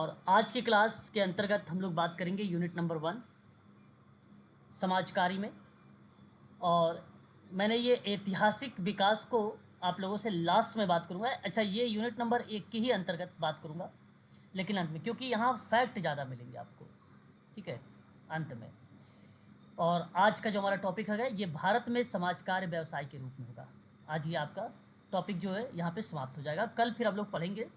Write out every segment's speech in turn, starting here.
और आज की क्लास के अंतर्गत हम लोग बात करेंगे यूनिट नंबर 1 समाजकारी में। और मैंने ये ऐतिहासिक विकास को आप लोगों से लास्ट में बात करूँगा। अच्छा, ये यूनिट नंबर 1 की ही अंतर्गत बात करूँगा लेकिन अंत में, क्योंकि यहाँ फैक्ट ज़्यादा मिलेंगे आपको, ठीक है, अंत में। और आज का जो हमारा टॉपिक है ये भारत में समाज कार्य व्यवसाय के रूप में होगा। आज ये आपका टॉपिक जो है यहाँ पे समाप्त हो जाएगा। कल फिर हम लोग पढ़ेंगे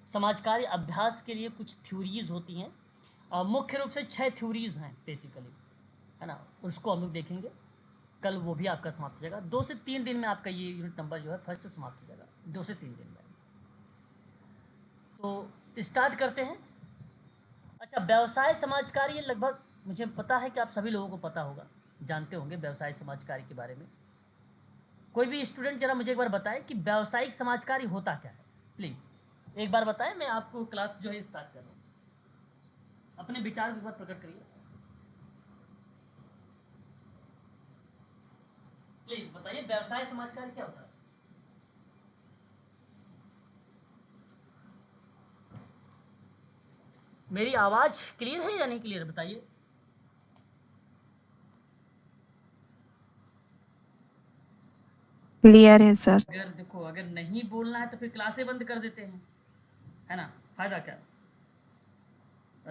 समाज कार्य अभ्यास के लिए कुछ थ्योरीज होती हैं, और मुख्य रूप से 6 थ्योरीज हैं बेसिकली, है ना, उसको हम लोग देखेंगे कल। वो भी आपका समाप्त हो जाएगा। 2 से 3 दिन में आपका ये यूनिट नंबर जो है फर्स्ट समाप्त हो जाएगा, 2 से 3 दिन में। तो स्टार्ट करते हैं। अच्छा, व्यवसाय समाज कार्य लगभग मुझे पता है कि आप सभी लोगों को पता होगा, जानते होंगे व्यवसाय समाज कार्य के बारे में। कोई भी स्टूडेंट जरा मुझे एक बार बताए कि व्यावसायिक समाज कार्य होता क्या है, प्लीज़ एक बार बताएं। मैं आपको क्लास जो है स्टार्ट कर रहा हूँ, अपने विचार को एक बार प्रकट करिए प्लीज़। बताइए व्यवसाय समाज कार्य क्या होता है। मेरी आवाज़ क्लियर है या नहीं क्लियर, बताइए। क्लियर है सर। अगर देखो, अगर नहीं बोलना है तो फिर क्लासें बंद कर देते हैं, है ना, फायदा क्या।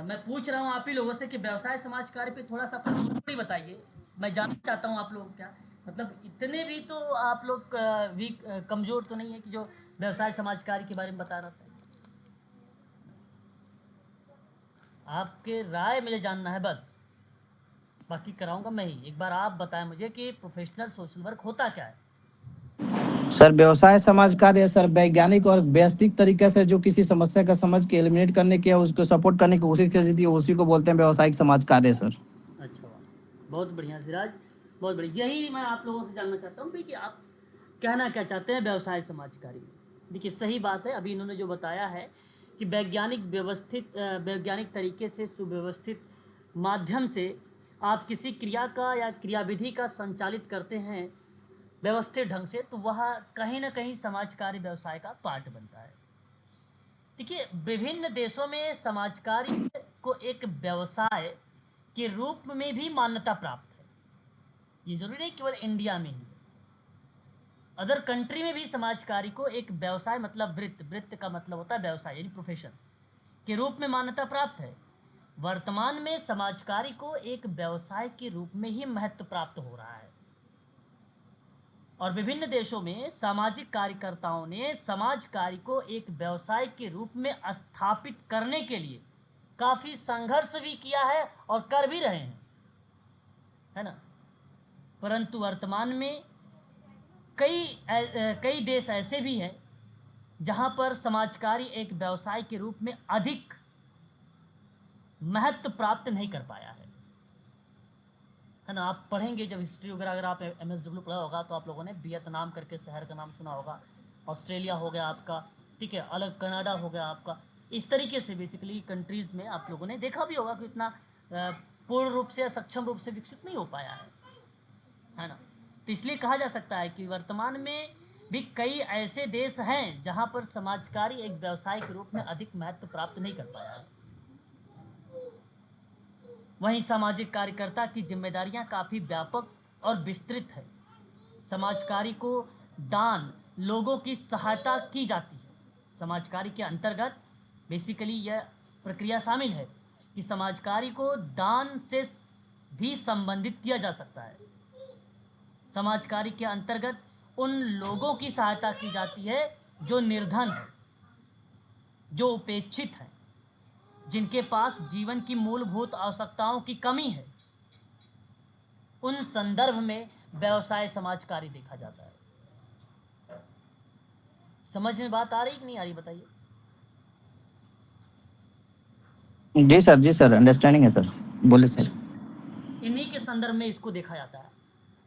मैं पूछ रहा हूँ आप ही लोगों से कि व्यवसाय समाज कार्य पे थोड़ा सा अपना टिप्पणी बताइए। मैं जानना चाहता हूँ आप लोग क्या मतलब, इतने भी तो आप लोग वीक कमज़ोर तो नहीं है कि जो व्यवसाय समाज कार्य के बारे में बता रहा था। आपके राय मुझे जानना है बस, बाकी कराऊंगा मैं ही। एक बार आप बताएं मुझे कि प्रोफेशनल सोशल वर्क होता क्या है। सर, व्यवसाय समाज कार्य सर वैज्ञानिक और व्यवस्थित तरीके से जो किसी समस्या का समझ के एलिमिनेट करने की या उसको सपोर्ट करने की कोशिश की, उसी को बोलते हैं व्यवसायिक समाज कार्य सर। अच्छा, वाह, बहुत बढ़िया सिराज, बहुत बढ़िया। यही मैं आप लोगों से जानना चाहता हूँ भाई कि आप कहना क्या चाहते हैं व्यवसाय समाज कार्य में। देखिए सही बात है, अभी इन्होंने जो बताया है कि वैज्ञानिक तरीके से सुव्यवस्थित माध्यम से आप किसी क्रिया का या क्रियाविधि का संचालित करते हैं व्यवस्थित ढंग से, तो वह कहीं ना कहीं समाज कार्य व्यवसाय का पार्ट बनता है। देखिए विभिन्न देशों में समाज कार्य को एक व्यवसाय के रूप में भी मान्यता प्राप्त है। ये जरूरी नहीं केवल इंडिया में ही, अदर कंट्री में भी समाज कार्य को एक व्यवसाय मतलब वृत्त का मतलब होता है व्यवसाय यानी प्रोफेशन के रूप में मान्यता प्राप्त है। वर्तमान में समाज कार्य को एक व्यवसाय के रूप में ही महत्व प्राप्त हो रहा है, और विभिन्न देशों में सामाजिक कार्यकर्ताओं ने समाज कार्य को एक व्यवसाय के रूप में स्थापित करने के लिए काफ़ी संघर्ष भी किया है और कर भी रहे हैं, है ना। परंतु वर्तमान में कई देश ऐसे भी हैं जहां पर समाज कार्य एक व्यवसाय के रूप में अधिक महत्व प्राप्त नहीं कर पाया है ना। आप पढ़ेंगे जब हिस्ट्री वगैरह, अगर आप MSW पढ़ा होगा तो आप लोगों ने वियतनाम करके शहर का नाम सुना होगा, ऑस्ट्रेलिया हो गया आपका, ठीक है, अलग कनाडा हो गया आपका। इस तरीके से बेसिकली कंट्रीज़ में आप लोगों ने देखा भी होगा कि इतना पूर्ण रूप से या सक्षम रूप से विकसित नहीं हो पाया है ना। तो इसलिए कहा जा सकता है कि वर्तमान में भी कई ऐसे देश हैं जहां पर समाज कार्य एक व्यवसाय के रूप में अधिक महत्व प्राप्त नहीं कर पाया है। वहीं सामाजिक कार्यकर्ता की जिम्मेदारियां काफ़ी व्यापक और विस्तृत है। समाज कार्य को दान, लोगों की सहायता की जाती है। समाज कार्य के अंतर्गत बेसिकली यह प्रक्रिया शामिल है कि समाज कार्य को दान से भी संबंधित किया जा सकता है। समाज कार्य के अंतर्गत उन लोगों की सहायता की जाती है जो निर्धन है, जो उपेक्षित है, जिनके पास जीवन की मूलभूत आवश्यकताओं की कमी है। उन संदर्भ में व्यवसाय समाज कार्य देखा जाता है। समझ में बात आ रही कि नहीं आ रही, बताइए। जी सर, अंडरस्टैंडिंग है सर, बोले सर। इन्हीं के संदर्भ में इसको देखा जाता है।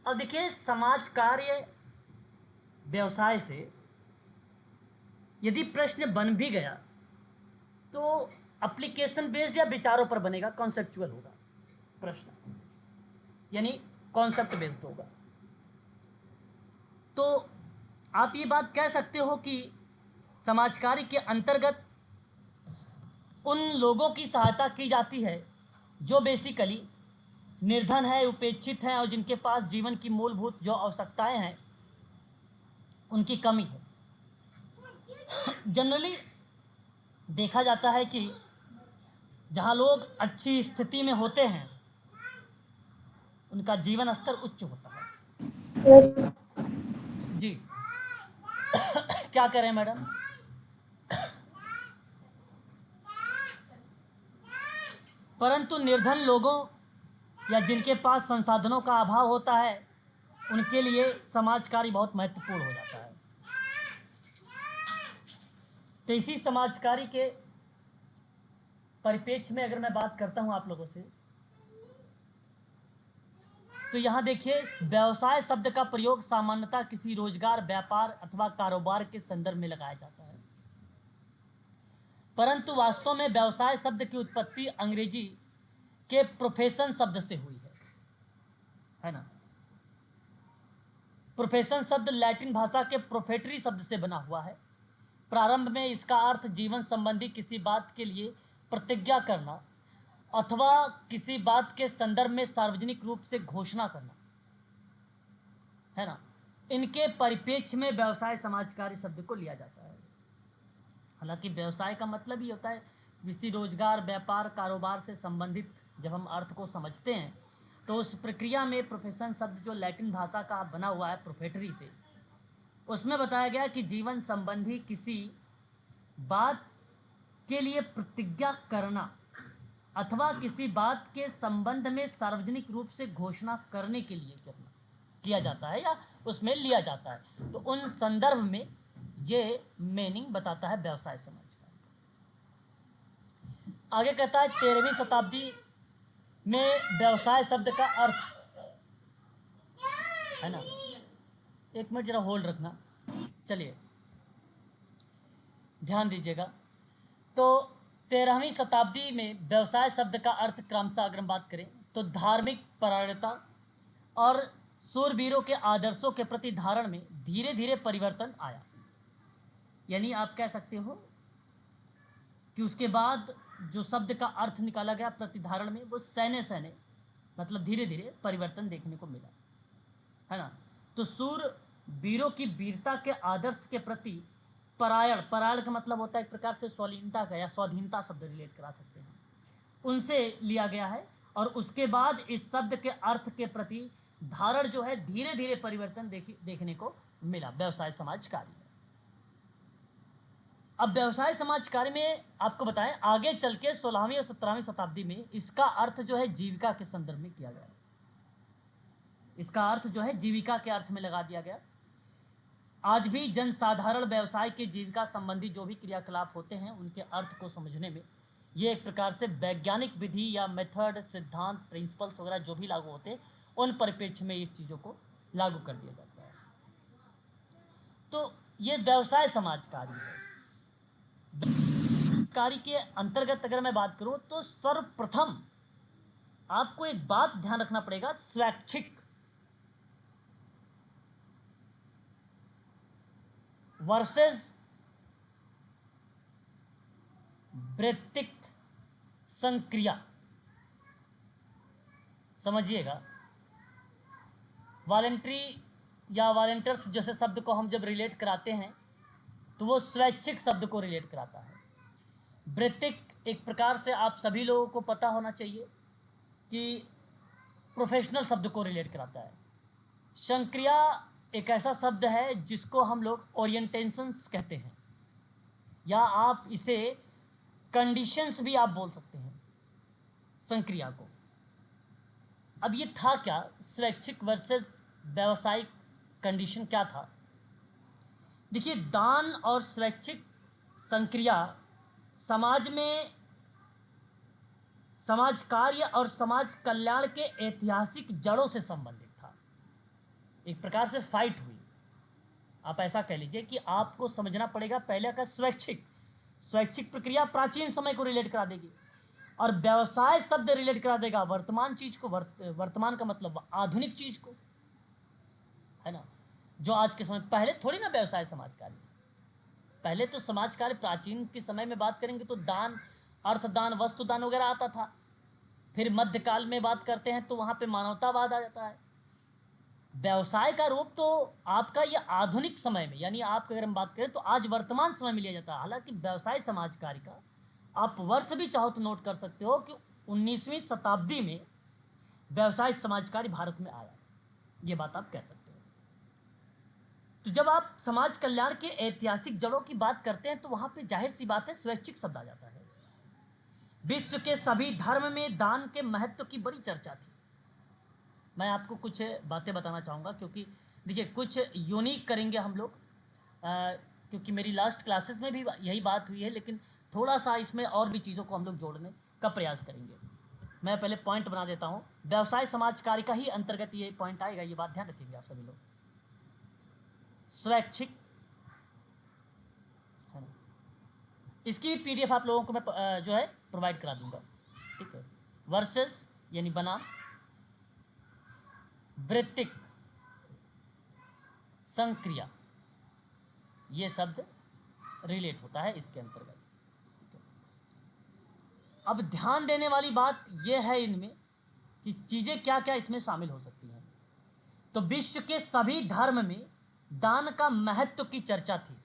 अब देखिए समाज कार्य व्यवसाय से यदि प्रश्न बन भी गया तो एप्लीकेशन बेस्ड या विचारों पर बनेगा, कॉन्सेप्चुअल होगा प्रश्न, यानी कॉन्सेप्ट बेस्ड होगा। तो आप ये बात कह सकते हो कि समाज कार्य के अंतर्गत उन लोगों की सहायता की जाती है जो बेसिकली निर्धन है, उपेक्षित हैं और जिनके पास जीवन की मूलभूत जो आवश्यकताएं हैं उनकी कमी है। जनरली देखा जाता है कि जहाँ लोग अच्छी स्थिति में होते हैं उनका जीवन स्तर उच्च होता है। जी क्या करें मैडम? परंतु निर्धन लोगों या जिनके पास संसाधनों का अभाव होता है उनके लिए समाज कार्य बहुत महत्वपूर्ण हो जाता है। तो इसी समाज कार्य के परिप्रेक्ष्य में अगर मैं बात करता हूं आप लोगों से, तो यहां देखिए व्यवसाय शब्द का प्रयोग सामान्यतः किसी रोजगार, व्यापार अथवा कारोबार के संदर्भ में लगाया जाता है, परंतु वास्तव में व्यवसाय शब्द की उत्पत्ति अंग्रेजी के प्रोफेशन शब्द से हुई है ना। प्रोफेशन शब्द लैटिन भाषा के प्रोफेटरी शब्द से बना हुआ है। प्रारंभ में इसका अर्थ जीवन संबंधी किसी बात के लिए प्रतिज्ञा करना अथवा किसी बात के संदर्भ में सार्वजनिक रूप से घोषणा करना है ना। इनके परिप्रेक्ष्य में व्यवसाय समाज कार्य शब्द को लिया जाता है। हालांकि व्यवसाय का मतलब ही होता है किसी रोजगार, व्यापार, कारोबार से संबंधित जब हम अर्थ को समझते हैं तो उस प्रक्रिया में प्रोफेशन शब्द जो लैटिन भाषा का बना हुआ है प्रोफेटरी से, उसमें बताया गया कि जीवन संबंधी किसी बात के लिए प्रतिज्ञा करना अथवा किसी बात के संबंध में सार्वजनिक रूप से घोषणा करने के लिए किया जाता है या उसमें लिया जाता है। तो उन संदर्भ में ये मीनिंग बताता है व्यवसाय समाज का। आगे कहता है 13वीं शताब्दी में व्यवसाय शब्द का अर्थ है ना, एक मिनट जरा होल्ड रखना, चलिए ध्यान दीजिएगा। तो 13वीं शताब्दी में व्यवसाय शब्द का अर्थ क्रमशः अगर हम बात करें तो धार्मिक परायणता और सूरवीरों के आदर्शों के प्रति धारण में धीरे धीरे परिवर्तन आया। यानी आप कह सकते हो कि उसके बाद जो शब्द का अर्थ निकाला गया प्रतिधारण में, वो सैन्य सैन्य मतलब धीरे धीरे परिवर्तन देखने को मिला है ना। तो सूरवीरों की वीरता के आदर्श के प्रति परायण, परायण का मतलब होता है एक प्रकार से स्वाधीनता का या स्वाधीनता शब्द रिलेट करा सकते हैं, उनसे लिया गया है। और उसके बाद इस शब्द के अर्थ के प्रति धारण जो है धीरे धीरे परिवर्तन देखने को मिला व्यवसाय समाज कार्य में। अब व्यवसाय समाज कार्य में आपको बताएं आगे चल के 16वीं और 17वीं शताब्दी में इसका अर्थ जो है जीविका के संदर्भ में किया गया। इसका अर्थ जो है जीविका के अर्थ में लगा दिया गया। आज भी जनसाधारण व्यवसाय के जीविका संबंधी जो भी क्रियाकलाप होते हैं उनके अर्थ को समझने में ये एक प्रकार से वैज्ञानिक विधि या मेथड, सिद्धांत, प्रिंसिपल्स वगैरह जो भी लागू होते हैं उन परिप्रेक्ष्य में इस चीज़ों को लागू कर दिया जाता है। तो ये व्यवसाय समाज कार्य है। कार्य के अंतर्गत अगर मैं बात करूं तो सर्वप्रथम आपको एक बात ध्यान रखना पड़ेगा, स्वैच्छिक वर्सेस वृत्तिक संक्रिया। समझिएगा, वॉलेंट्री या वॉलेंटियर्स जैसे शब्द को हम जब रिलेट कराते हैं तो वो स्वैच्छिक शब्द को रिलेट कराता है। वृत्तिक एक प्रकार से आप सभी लोगों को पता होना चाहिए कि प्रोफेशनल शब्द को रिलेट कराता है। संक्रिया एक ऐसा शब्द है जिसको हम लोग ओरिएंटेशंस कहते हैं या आप इसे कंडीशंस भी आप बोल सकते हैं संक्रिया को। अब ये था क्या, स्वैच्छिक वर्सेस व्यावसायिक कंडीशन क्या था? देखिए, दान और स्वैच्छिक संक्रिया समाज में समाज कार्य और समाज कल्याण के ऐतिहासिक जड़ों से संबंधित था। एक प्रकार से फाइट हुई, आप ऐसा कह लीजिए कि आपको समझना पड़ेगा पहले का स्वैच्छिक प्रक्रिया प्राचीन समय को रिलेट करा देगी और व्यवसाय शब्द रिलेट करा देगा वर्तमान चीज को, वर्तमान का मतलब आधुनिक चीज को, है ना, जो आज के समय। पहले थोड़ी ना व्यवसाय समाज कार्य, पहले तो समाज कार्य प्राचीन के समय में बात करेंगे तो दान अर्थदान, वस्तुदान वगैरह आता था। फिर मध्यकाल में बात करते हैं तो वहाँ पे मानवतावाद आ जाता है। व्यवसाय का रूप तो आपका ये आधुनिक समय में, यानी आप अगर हम बात करें तो आज वर्तमान समय में लिया जाता है। हालांकि व्यवसाय समाज कार्य का आप वर्ष भी चाहो तो नोट कर सकते हो कि 19वीं शताब्दी में व्यवसाय समाज कार्य भारत में आया, ये बात आप कह सकते हो। तो जब आप समाज कल्याण के ऐतिहासिक जड़ों की बात करते हैं तो वहां पे जाहिर सी बात है स्वैच्छिक शब्द आ जाता है। विश्व के सभी धर्म में दान के महत्व की बड़ी चर्चा थी। मैं आपको कुछ बातें बताना चाहूँगा, क्योंकि देखिए कुछ यूनिक करेंगे हम लोग, क्योंकि मेरी लास्ट क्लासेस में भी यही बात हुई है, लेकिन थोड़ा सा इसमें और भी चीज़ों को हम लोग जोड़ने का प्रयास करेंगे। मैं पहले पॉइंट बना देता हूँ। व्यवसाय समाज कार्य का ही अंतर्गत ये पॉइंट आएगा, ये बात ध्यान रखेंगे आप सभी लोग। स्वैच्छिक है ना, इसकी भी PDF आप लोगों को मैं जो है प्रोवाइड करा दूंगा, ठीक है। वर्सेस यानी बनाम वृत्तिक संक्रिया, ये शब्द रिलेट होता है इसके अंतर्गत। अब ध्यान देने वाली बात यह है इनमें कि चीज़ें क्या क्या इसमें शामिल हो सकती हैं। तो विश्व के सभी धर्म में दान का महत्व की चर्चा थी,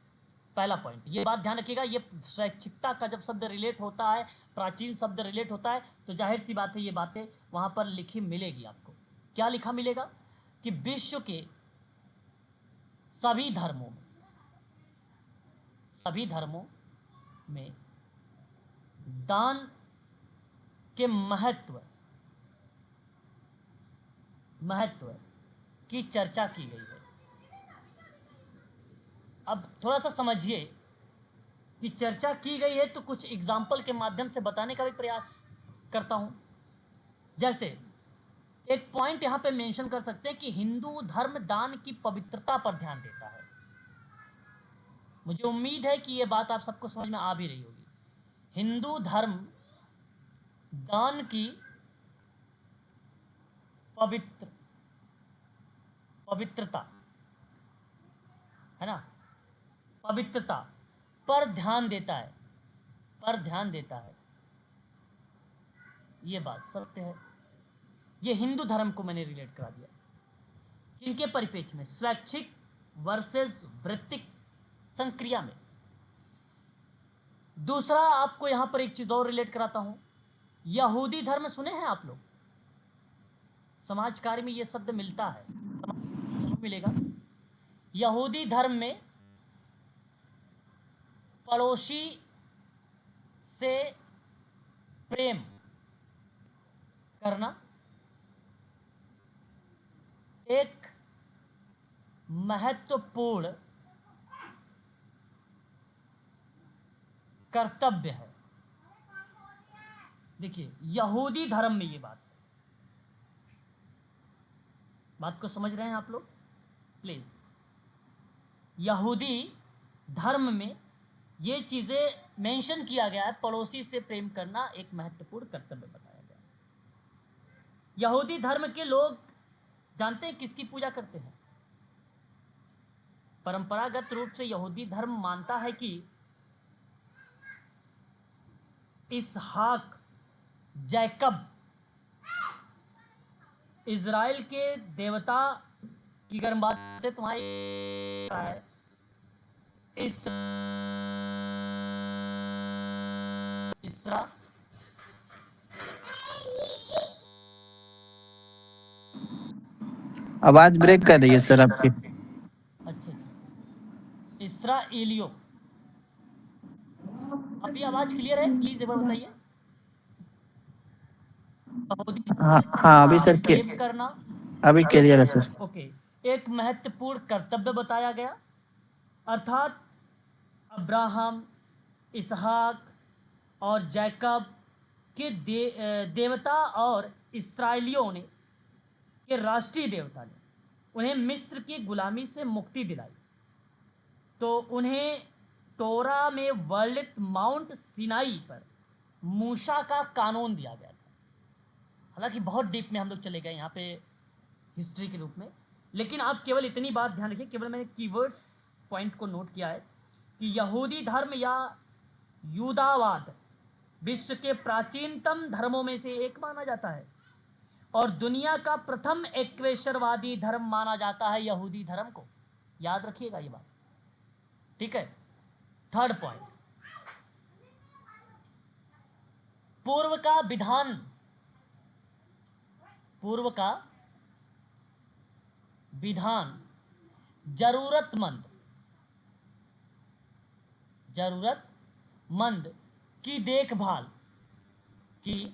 पहला पॉइंट। ये बात ध्यान रखिएगा, ये स्वैच्छिकता का जब शब्द रिलेट होता है, प्राचीन शब्द रिलेट होता है, तो जाहिर सी बात है ये बातें वहाँ पर लिखी मिलेगी आपको। क्या लिखा मिलेगा कि विश्व के सभी धर्मों में दान के महत्व की चर्चा की गई है। अब थोड़ा सा समझिए कि चर्चा की गई है, तो कुछ एग्जाम्पल के माध्यम से बताने का भी प्रयास करता हूं। जैसे एक पॉइंट यहां पे मेंशन कर सकते हैं कि हिंदू धर्म दान की पवित्रता पर ध्यान देता है। मुझे उम्मीद है कि यह बात आप सबको समझ में आ भी रही होगी। हिंदू धर्म दान की पवित्रता है ना, पवित्रता पर ध्यान देता है, ये बात सत्य है। ये हिंदू धर्म को मैंने रिलेट करा दिया। इनके परिप्रेक्ष्य में स्वैच्छिक वर्सेस वृत्तिक संक्रिया में। दूसरा आपको यहां पर एक चीज और रिलेट कराता हूं। यहूदी धर्म सुने हैं आप लोग? समाज कार्य में यह शब्द मिलता है, मिलेगा। यहूदी धर्म में पड़ोसी से प्रेम करना एक महत्वपूर्ण कर्तव्य है। देखिए यहूदी धर्म में ये बात है, बात को समझ रहे हैं आप लोग प्लीज? यहूदी धर्म में ये चीजें मेंशन किया गया है, पड़ोसी से प्रेम करना एक महत्वपूर्ण कर्तव्य बताया गया है। यहूदी धर्म के लोग जानते हैं किसकी पूजा करते हैं? परंपरागत रूप से यहूदी धर्म मानता है कि इसहाक, जैकब, इज़राइल के देवता की अगर बात करते तुम्हारी है इसरा आवाज ब्रेक कर रही है सर आपकी। अच्छा, इसराइलियो। अभी आवाज क्लियर है? प्लीज एक बार बताइए। हाँ अभी सर के प्रेम करना अभी क्लियर है सर। ओके, एक महत्वपूर्ण कर्तव्य बताया गया, अर्थात अब्राहम, इसहाक और जैकब के देवता और इस्राएलियों ने के राष्ट्रीय देवता ने उन्हें मिस्र की गुलामी से मुक्ति दिलाई, तो उन्हें टोरा में वर्णित माउंट सिनाई पर मूसा का कानून दिया गया था। हालांकि बहुत डीप में हम लोग चले गए यहाँ पे हिस्ट्री के रूप में, लेकिन आप केवल इतनी बात ध्यान रखिए, केवल मैंने कीवर्ड्स पॉइंट को नोट किया है कि यहूदी धर्म या यूदावाद विश्व के प्राचीनतम धर्मों में से एक माना जाता है और दुनिया का प्रथम एक्वेशरवादी धर्म माना जाता है यहूदी धर्म को। याद रखिएगा ये बात, ठीक है। थर्ड पॉइंट, पूर्व का विधान, पूर्व का विधान जरूरतमंद की देखभाल की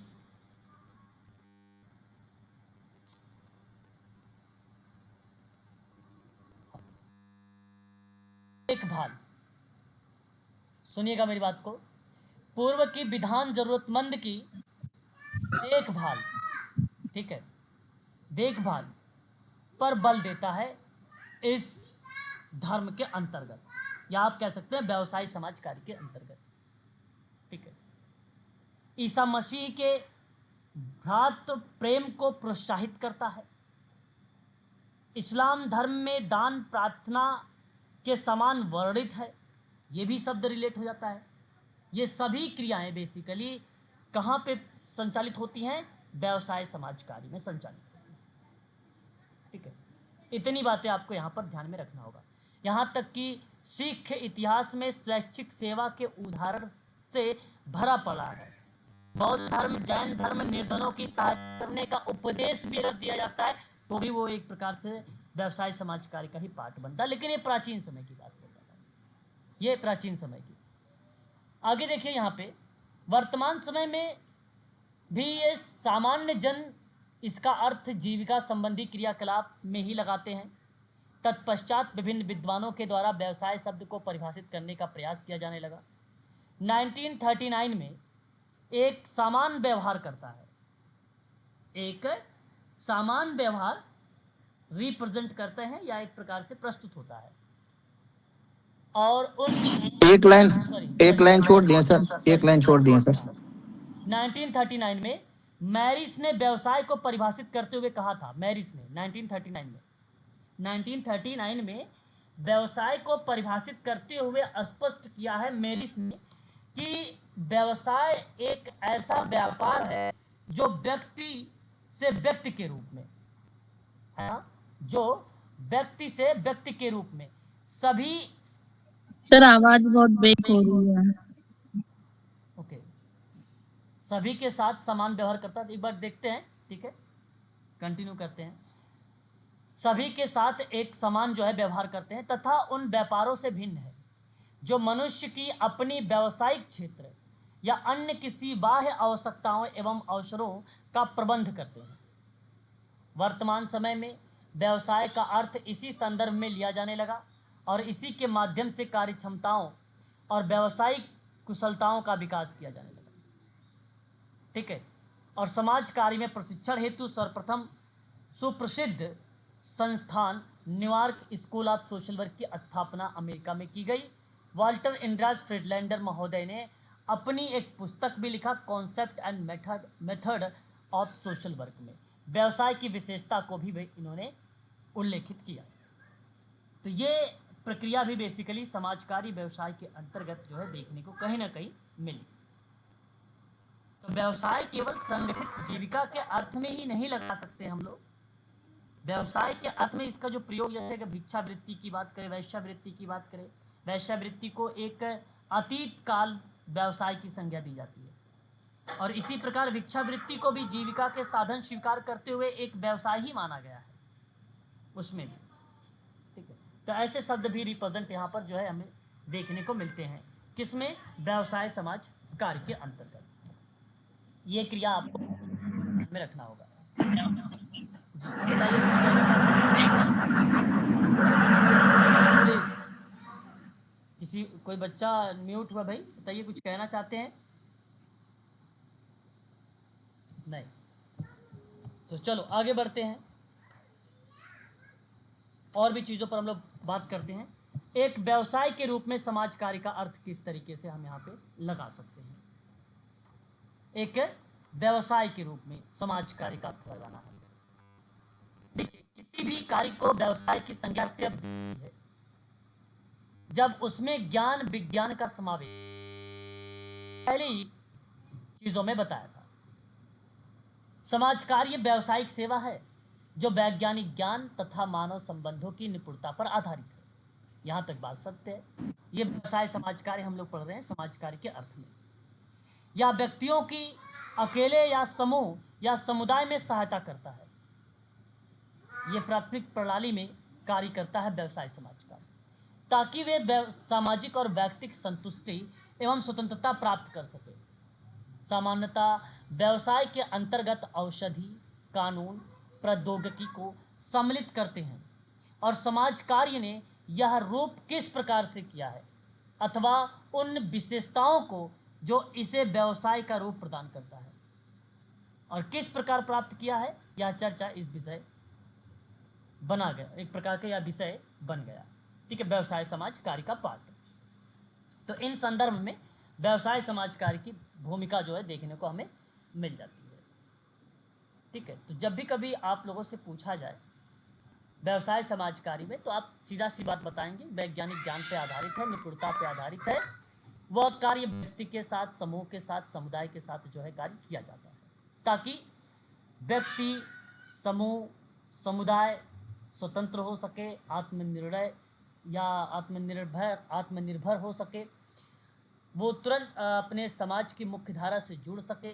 सुनिएगा मेरी बात को, पूर्व की विधान जरूरतमंद की देखभाल, ठीक है, देखभाल पर बल देता है इस धर्म के अंतर्गत, या आप कह सकते हैं व्यवसायी समाज कार्य के अंतर्गत, ठीक है। ईसा मसीह के भ्रातृ प्रेम को प्रोत्साहित करता है। इस्लाम धर्म में दान प्रार्थना के समान वर्णित है, ये भी शब्द रिलेट हो जाता है। ये सभी क्रियाएं बेसिकली कहाँ पे संचालित होती हैं? व्यवसाय समाज कार्य में संचालित होती हैं, ठीक है। इतनी बातें आपको यहाँ पर ध्यान में रखना होगा। यहाँ तक कि सिख इतिहास में स्वैच्छिक सेवा के उदाहरण से भरा पड़ा है। बौद्ध धर्म, जैन धर्म निर्धनों की सहायता करने का उपदेश भी अगर दिया जाता है तो भी वो एक प्रकार से व्यवसाय समाज कार्य का ही पार्ट बनता है, लेकिन ये प्राचीन समय की बात होता है, ये प्राचीन समय की। आगे देखिए यहाँ पे, वर्तमान समय में भी ये सामान्य जन इसका अर्थ जीविका संबंधी क्रियाकलाप में ही लगाते हैं। तत्पश्चात विभिन्न विद्वानों के द्वारा व्यवसाय शब्द को परिभाषित करने का प्रयास किया जाने लगा। 1939 में एक समान व्यवहार करता है, एक समान व्यवहार रिप्रेजेंट करते हैं या एक प्रकार से प्रस्तुत होता है। और उन एक लाइन छोड़ दिए सर, एक लाइन छोड़ दिए सर। 1939 में मैरिस ने व्यवसाय को परिभाषित करते हुए कहा था, मैरिस ने 1939 में व्यवसाय को परिभाषित करते हुए स्पष्ट किया है मैरिस ने कि व्यवसाय एक ऐसा व्यापार है जो व्यक्ति से व्यक्ति के रूप में है, जो व्यक्ति से व्यक्ति के रूप में सभी। सर आवाज बहुत ब्रेक हो रही है। ओके, सभी के साथ समान व्यवहार करता है। एक बार देखते हैं, ठीक है, कंटिन्यू करते हैं। सभी के साथ एक समान जो है व्यवहार करते हैं तथा उन व्यापारों से भिन्न है जो मनुष्य की अपनी व्यावसायिक क्षेत्र या अन्य किसी बाह्य आवश्यकताओं एवं अवसरों का प्रबंध करते हैं। वर्तमान समय में व्यवसाय का अर्थ इसी संदर्भ में लिया जाने लगा और इसी के माध्यम से कार्य क्षमताओं और व्यावसायिक कुशलताओं का विकास किया जाने लगा, ठीक है। और समाज कार्य में प्रशिक्षण हेतु सर्वप्रथम सुप्रसिद्ध संस्थान New York school of social work की स्थापना अमेरिका में की गई। वाल्टर इंड्राज फ्रीडलैंडर महोदय ने अपनी एक पुस्तक भी लिखा, concept and method of social work में व्यवसाय की विशेषता को भी इन्होंने उल्लेखित किया। तो ये प्रक्रिया भी बेसिकली समाजकारी व्यवसाय के अंतर्गत जो है देखने को कहीं ना कहीं मिली। तो व्यवसाय केवल संगठित जीविका के अर्थ में ही नहीं लगा सकते हम लोग। व्यवसाय के अर्थ में इसका जो प्रयोग, जैसे कि भिक्षावृत्ति की बात करें, वैश्यावृत्ति की बात करें, वैश्यावृत्ति को एक अतीत काल व्यवसाय की संज्ञा दी जाती है और इसी प्रकार भिक्षावृत्ति को भी जीविका के साधन स्वीकार करते हुए एक व्यवसाय ही माना गया है उसमें भी, ठीक है। तो ऐसे शब्द भी रिप्रेजेंट यहाँ पर जो है हमें देखने को मिलते हैं, किसमें? व्यवसाय समाज कार्य के अंतर्गत। ये क्रिया आपको में रखना होगा। जी बताइए, कुछ कहना चाहते हैं प्लीज? किसी कोई बच्चा म्यूट हुआ भाई, बताइए कुछ कहना चाहते हैं? नहीं, तो चलो आगे बढ़ते हैं और भी चीज़ों पर हम लोग बात करते हैं। एक व्यवसाय के रूप में समाज कार्य का अर्थ किस तरीके से हम यहाँ पे लगा सकते हैं? एक व्यवसाय के रूप में समाज कार्य का अर्थ लगाना है। देखिए, किसी भी कार्य को व्यवसाय की संज्ञा तब दी है जब उसमें ज्ञान विज्ञान का समावेश, पहले ही चीज़ों में बताया था। समाज कार्य व्यावसायिक सेवा है जो वैज्ञानिक ज्ञान तथा मानव संबंधों की निपुणता पर आधारित है। यहाँ तक बात सत्य है। ये व्यवसाय समाज कार्य हम लोग पढ़ रहे हैं समाज कार्य के अर्थ में। या व्यक्तियों की अकेले या समूह या समुदाय में सहायता करता है। ये प्राथमिक प्रणाली में कार्य करता है व्यवसाय समाज कार्य, ताकि वे सामाजिक और व्यक्तिगत संतुष्टि एवं स्वतंत्रता प्राप्त कर सके। सामान्यतः व्यवसाय के अंतर्गत औषधि, कानून, प्रौद्योगिकी को सम्मिलित करते हैं और समाज कार्य ने यह रूप किस प्रकार से किया है अथवा उन विशेषताओं को जो इसे व्यवसाय का रूप प्रदान करता है और किस प्रकार प्राप्त किया है, यह चर्चा इस विषय बना गया, एक प्रकार का यह विषय बन गया। ठीक है, व्यवसाय समाज कार्य का पाठ। तो इन संदर्भ में व्यवसाय समाज कार्य की भूमिका जो है देखने को हमें मिल जाती है। ठीक है, तो जब भी कभी आप लोगों से पूछा जाए व्यवसाय समाज कार्य में, तो आप सीधा सी बात बताएंगे वैज्ञानिक ज्ञान पे आधारित है, निपुणता पे आधारित है। वह कार्य व्यक्ति के साथ, समूह के साथ, समुदाय के साथ जो है कार्य किया जाता है, ताकि व्यक्ति, समूह, समुदाय स्वतंत्र हो सके, आत्मनिर्णय या आत्मनिर्भर हो सके, वो तुरंत अपने समाज की मुख्य धारा से जुड़ सके।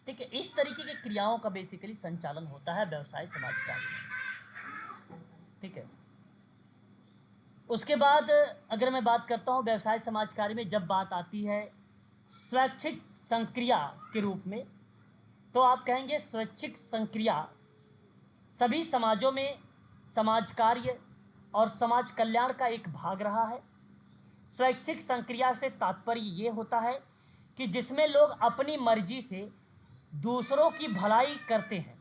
ठीक है, इस तरीके की क्रियाओं का बेसिकली संचालन होता है व्यवसाय समाज कार्य में। ठीक है, उसके बाद अगर मैं बात करता हूँ व्यवसाय समाज कार्य में, जब बात आती है स्वैच्छिक संक्रिया के रूप में, तो आप कहेंगे स्वैच्छिक संक्रिया सभी समाजों में समाज कार्य और समाज कल्याण का एक भाग रहा है। स्वैच्छिक संक्रिया से तात्पर्य ये होता है कि जिसमें लोग अपनी मर्जी से दूसरों की भलाई करते हैं,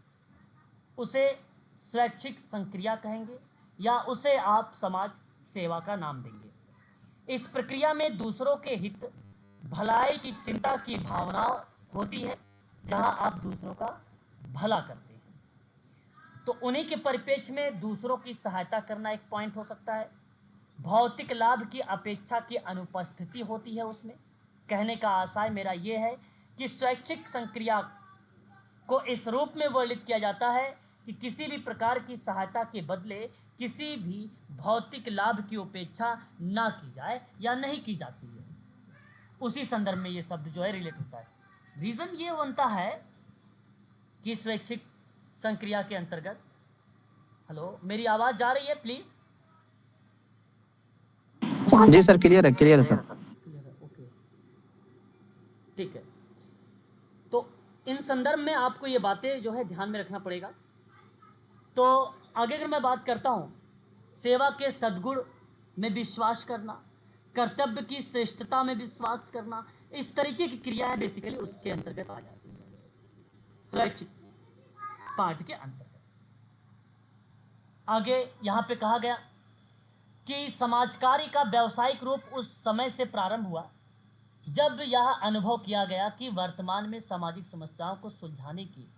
उसे स्वैच्छिक संक्रिया कहेंगे या उसे आप समाज सेवा का नाम देंगे। इस प्रक्रिया में दूसरों के हित, भलाई की चिंता की भावना होती है, जहां आप दूसरों का भला करते हैं। तो उन्हीं के परिप्रेक्ष्य में दूसरों की सहायता करना एक पॉइंट हो सकता है। भौतिक लाभ की अपेक्षा की अनुपस्थिति होती है उसमें। कहने का आशय मेरा ये है कि स्वैच्छिक संक्रिया को इस रूप में वर्णित किया जाता है कि किसी भी प्रकार की सहायता के बदले किसी भी भौतिक लाभ की उपेक्षा ना की जाए या नहीं की जाती है। उसी संदर्भ में ये शब्द जो है रिलेट होता है। रीज़न ये बनता है कि स्वैच्छिक संक्रिया के अंतर्गत, हेलो मेरी आवाज़ जा रही है प्लीज़? जी सर, क्लियर है, क्लियर है सर। क्लियर है, ओके, ठीक है। तो इन संदर्भ में आपको ये बातें जो है ध्यान में रखना पड़ेगा। तो आगे अगर मैं बात करता हूँ, सेवा के सद्गुण में विश्वास करना, कर्तव्य की श्रेष्ठता में विश्वास करना, इस तरीके की क्रियाएं बेसिकली उसके अंतर्गत आ जाती हैं, स्वैच्छिक पाठ के अंतर्गत। आगे यहाँ पे कहा गया कि समाज कार्य का व्यावसायिक रूप उस समय से प्रारंभ हुआ जब यह अनुभव किया गया कि वर्तमान में सामाजिक समस्याओं को सुलझाने की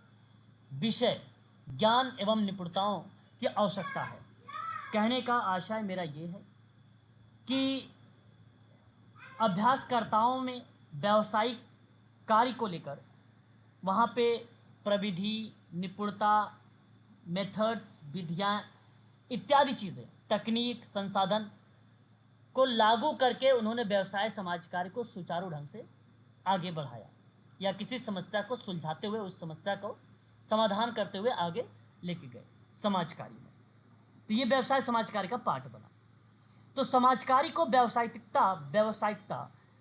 विषय ज्ञान एवं निपुणताओं की आवश्यकता है। कहने का आशय मेरा ये है कि अभ्यासकर्ताओं में व्यावसायिक कार्य को लेकर वहाँ पे प्रविधि, निपुणता, मेथड्स, विधियाँ इत्यादि चीज़ें, तकनीक, संसाधन को लागू करके उन्होंने व्यवसाय समाज कार्य को सुचारू ढंग से आगे बढ़ाया या किसी समस्या को सुलझाते हुए उस समस्या को समाधान करते हुए आगे लेके गए समाज कार्य में। तो ये व्यवसाय समाज कार्य का पार्ट बना। तो समाज कार्य को व्यावसायिकता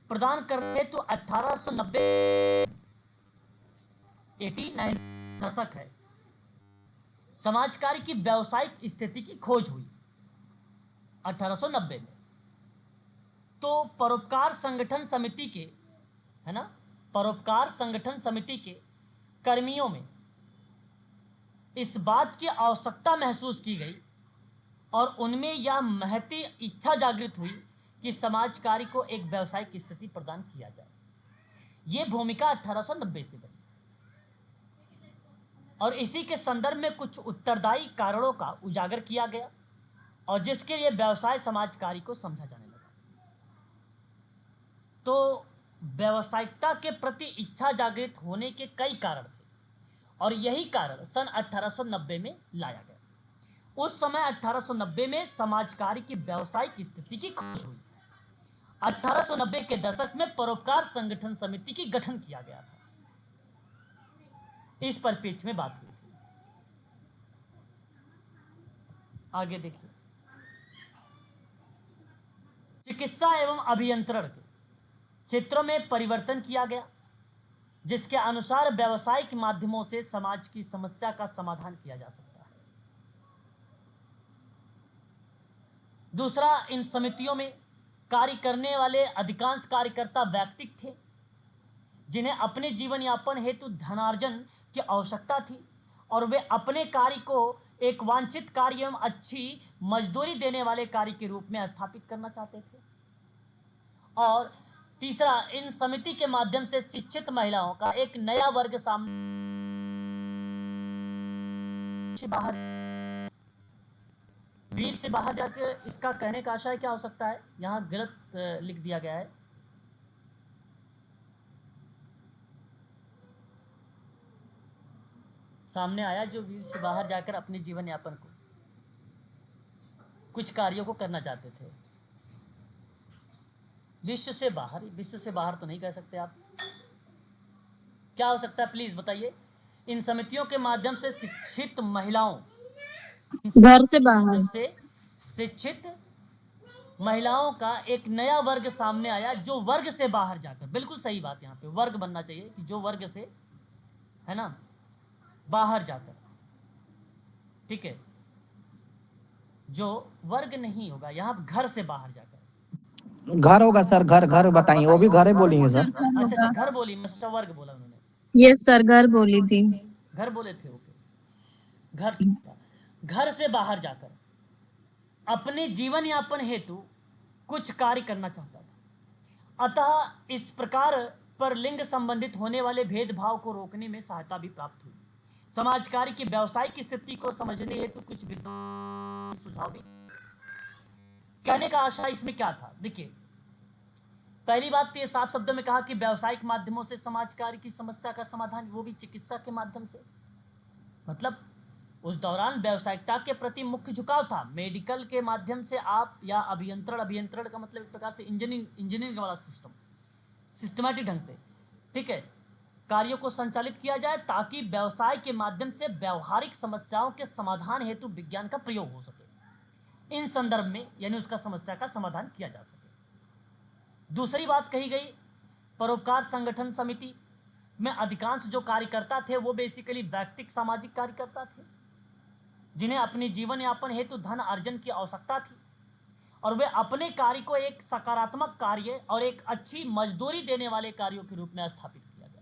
प्रदान करने हेतु 1890 89 दशक है, समाज कार्य की व्यावसायिक स्थिति की खोज हुई 1890 में। तो परोपकार संगठन समिति के, है ना, परोपकार संगठन समिति के कर्मियों में इस बात की आवश्यकता महसूस की गई और उनमें यह महती इच्छा जागृत हुई कि समाज कार्य को एक व्यावसायिक स्थिति प्रदान किया जाए। ये भूमिका 1890 से बनी और इसी के संदर्भ में कुछ उत्तरदायी कारणों का उजागर किया गया और जिसके लिए व्यवसाय समाज कार्य को समझा जाने लगा। तो व्यावसायिकता के प्रति इच्छा जागृत होने के कई कारण थे और यही कारण सन 1890 में लाया गया। उस समय 1890 में समाज कार्य की व्यावसायिक स्थिति की खोज हुई। 1890 के दशक में परोपकार संगठन समिति की गठन किया गया था। इस पर पेज में बात हुई थी। आगे देखिए, चिकित्सा एवं अभियंत्रण के क्षेत्रों में परिवर्तन किया गया, जिसके अनुसार व्यावसायिक माध्यमों से समाज की समस्या का समाधान किया जा सकता है। दूसरा, इन समितियों में कार्य करने वाले अधिकांश कार्यकर्ता व्यक्ति थे जिन्हें अपने जीवन यापन हेतु धनार्जन की आवश्यकता थी और वे अपने कार्य को एक वांछित कार्य एवं अच्छी मजदूरी देने वाले कार्य के रूप में स्थापित करना चाहते थे। और तीसरा, इन समिति के माध्यम से शिक्षित महिलाओं का एक नया वर्ग बाहर वीर से बाहर जाकर, इसका कहने का आशय क्या हो सकता है, यहां गलत लिख दिया गया है। सामने आया जो वीर से बाहर जाकर अपने जीवन यापन को कुछ कार्यों को करना चाहते थे। विश्व से बाहर तो नहीं कह सकते आप, क्या हो सकता है प्लीज बताइए। इन समितियों के माध्यम से शिक्षित महिलाओं, घर से बाहर, से शिक्षित महिलाओं का एक नया वर्ग सामने आया जो वर्ग से बाहर जाकर, बिल्कुल सही बात, यहाँ पे वर्ग बनना चाहिए कि जो वर्ग से, है ना, बाहर जाकर, ठीक है, जो वर्ग नहीं होगा यहाँ, घर से बाहर जाकर। घर होगा सर, घर घर बताइए, वो भी घर ही बोली है सर। अच्छा, घर बोली, मैं सोचा वर्ग बोला उन्होंने। यस सर, घर बोली थी। घर बोले थे, ओके। घर से बाहर जाकर अपने जीवन यापन हेतु कुछ कार्य करना चाहता था। अतः इस प्रकार पर लिंग संबंधित होने वाले भेदभाव को रोकने में सहायता भी प्राप्त हुई। समाज कार्य की व्यावसायिक स्थिति को समझने हेतु कुछ विद्वान सुझाव भी। कहने का आशा इसमें क्या था, देखिए, पहली बात तो ये साफ शब्दों में कहा कि व्यावसायिक माध्यमों से समाज कार्य की समस्या का समाधान, वो भी चिकित्सा के माध्यम से। मतलब उस दौरान व्यावसायिकता के प्रति मुख्य झुकाव था। मेडिकल के माध्यम से आप, या अभियंत्रण का मतलब एक प्रकार से इंजीनियरिंग वाला सिस्टम, सिस्टमैटिक ढंग से, ठीक है, कार्यों को संचालित किया जाए ताकि व्यवसाय के माध्यम से व्यवहारिक समस्याओं के समाधान हेतु विज्ञान का प्रयोग हो सके। इन संदर्भ में यानी उसका समस्या का समाधान किया जा सके। दूसरी बात कही गई, परोपकार संगठन समिति में अधिकांश जो कार्यकर्ता थे वो बेसिकली व्यक्तिगत सामाजिक कार्यकर्ता थे जिन्हें अपने जीवन यापन हेतु धन अर्जन की आवश्यकता थी और वे अपने कार्य को एक सकारात्मक कार्य और एक अच्छी मजदूरी देने वाले कार्यों के रूप में स्थापित किया गया।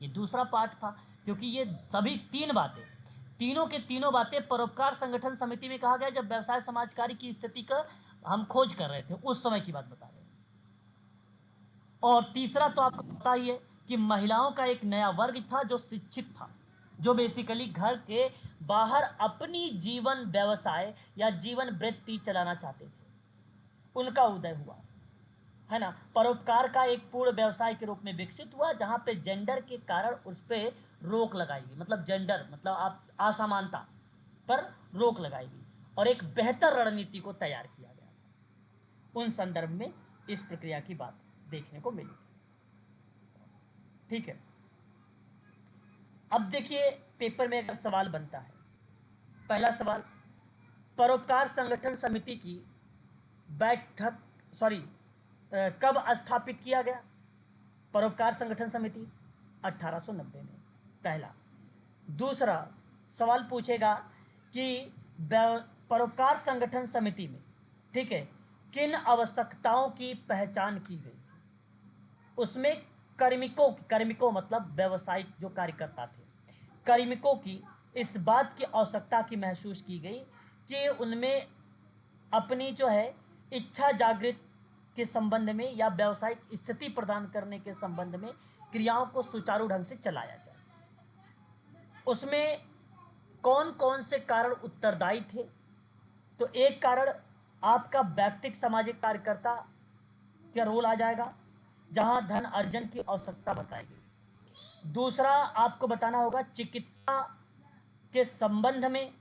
ये दूसरा पार्ट था, क्योंकि ये सभी तीनों के तीनों बातें परोपकार संगठन समिति में कहा गया जब व्यवसाय समाज कार्य की स्थिति का हम खोज कर रहे थे, उस समय की बात बता रहे हैं। और तीसरा तो आपको पता ही है कि महिलाओं का एक नया वर्ग था जो शिक्षित था, जो बेसिकली घर के बाहर अपनी जीवन व्यवसाय या जीवन वृत्ति चलाना चाहते थे, उनका उदय हुआ, है ना। परोपकार का एक पूर्ण व्यवसाय के रूप में विकसित हुआ जहां पे जेंडर के कारण उस पर रोक लगाई गई, मतलब जेंडर मतलब आप असमानता पर रोक लगाई गई और एक बेहतर रणनीति को तैयार किया गया था। उन संदर्भ में इस प्रक्रिया की बात देखने को मिली। ठीक है, अब देखिए पेपर में एक सवाल बनता है। पहला सवाल, परोपकार संगठन समिति की बैठक कब स्थापित किया गया? परोपकार संगठन समिति 1890 में, पहला। दूसरा सवाल पूछेगा कि परोपकार संगठन समिति में, ठीक है, किन आवश्यकताओं की पहचान की गई? उसमें कार्मिकों मतलब व्यवसायिक जो कार्यकर्ता थे, कार्मिकों की इस बात की आवश्यकता की महसूस की गई कि उनमें अपनी जो है इच्छा जागृत के संबंध में या व्यवसायिक स्थिति प्रदान करने के संबंध में क्रियाओं को सुचारू ढंग से चलाया जाए। उसमें कौन कौन से कारण उत्तरदायी थे? तो एक कारण आपका व्यक्तिगत सामाजिक कार्यकर्ता का रोल आ जाएगा। जहां धन अर्जन की आवश्यकता बताई गई। दूसरा आपको बताना होगा चिकित्सा के संबंध में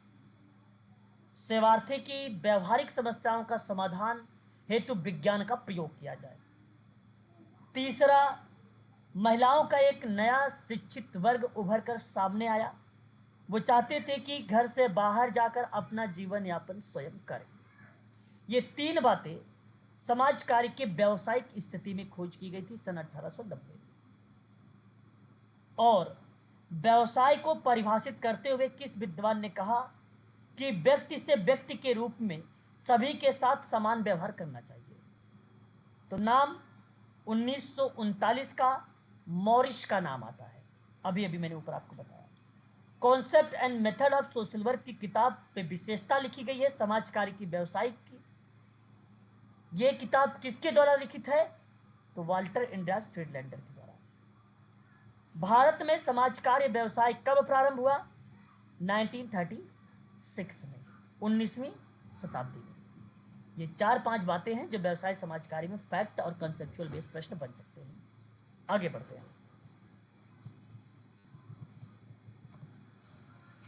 सेवार्थी की व्यवहारिक समस्याओं का समाधान हेतु विज्ञान का प्रयोग किया जाए। तीसरा, महिलाओं का एक नया शिक्षित वर्ग उभर कर सामने आया। वो चाहते थे कि घर से बाहर जाकर अपना जीवन यापन स्वयं करें। ये तीन बातें समाज कार्य के व्यावसायिक स्थिति में खोज की गई थी सन 1890 में। और व्यवसाय को परिभाषित करते हुए किस विद्वान ने कहा कि व्यक्ति से व्यक्ति के रूप में सभी के साथ समान व्यवहार करना चाहिए? तो नाम 1939 का मॉरिस का नाम आता है। अभी अभी मैंने ऊपर आपको बताया। Concept and method of social work की किताब पे विशेषता लिखी गई है समाज कार्य की व्यवसायिक की। यह किताब किसके द्वारा लिखित है? तो वाल्टर इंड्रास फ्रीडलैंडर के द्वारा। भारत में समाज कार्य व्यवसाय कब प्रारंभ हुआ? 1936 में, 19वीं शताब्दी में। ये 4-5 बातें हैं जो व्यवसाय समाज कार्य में फैक्ट और कंसेप्चुअल बेस्ड प्रश्न बन सकते हैं। आगे बढ़ते हैं।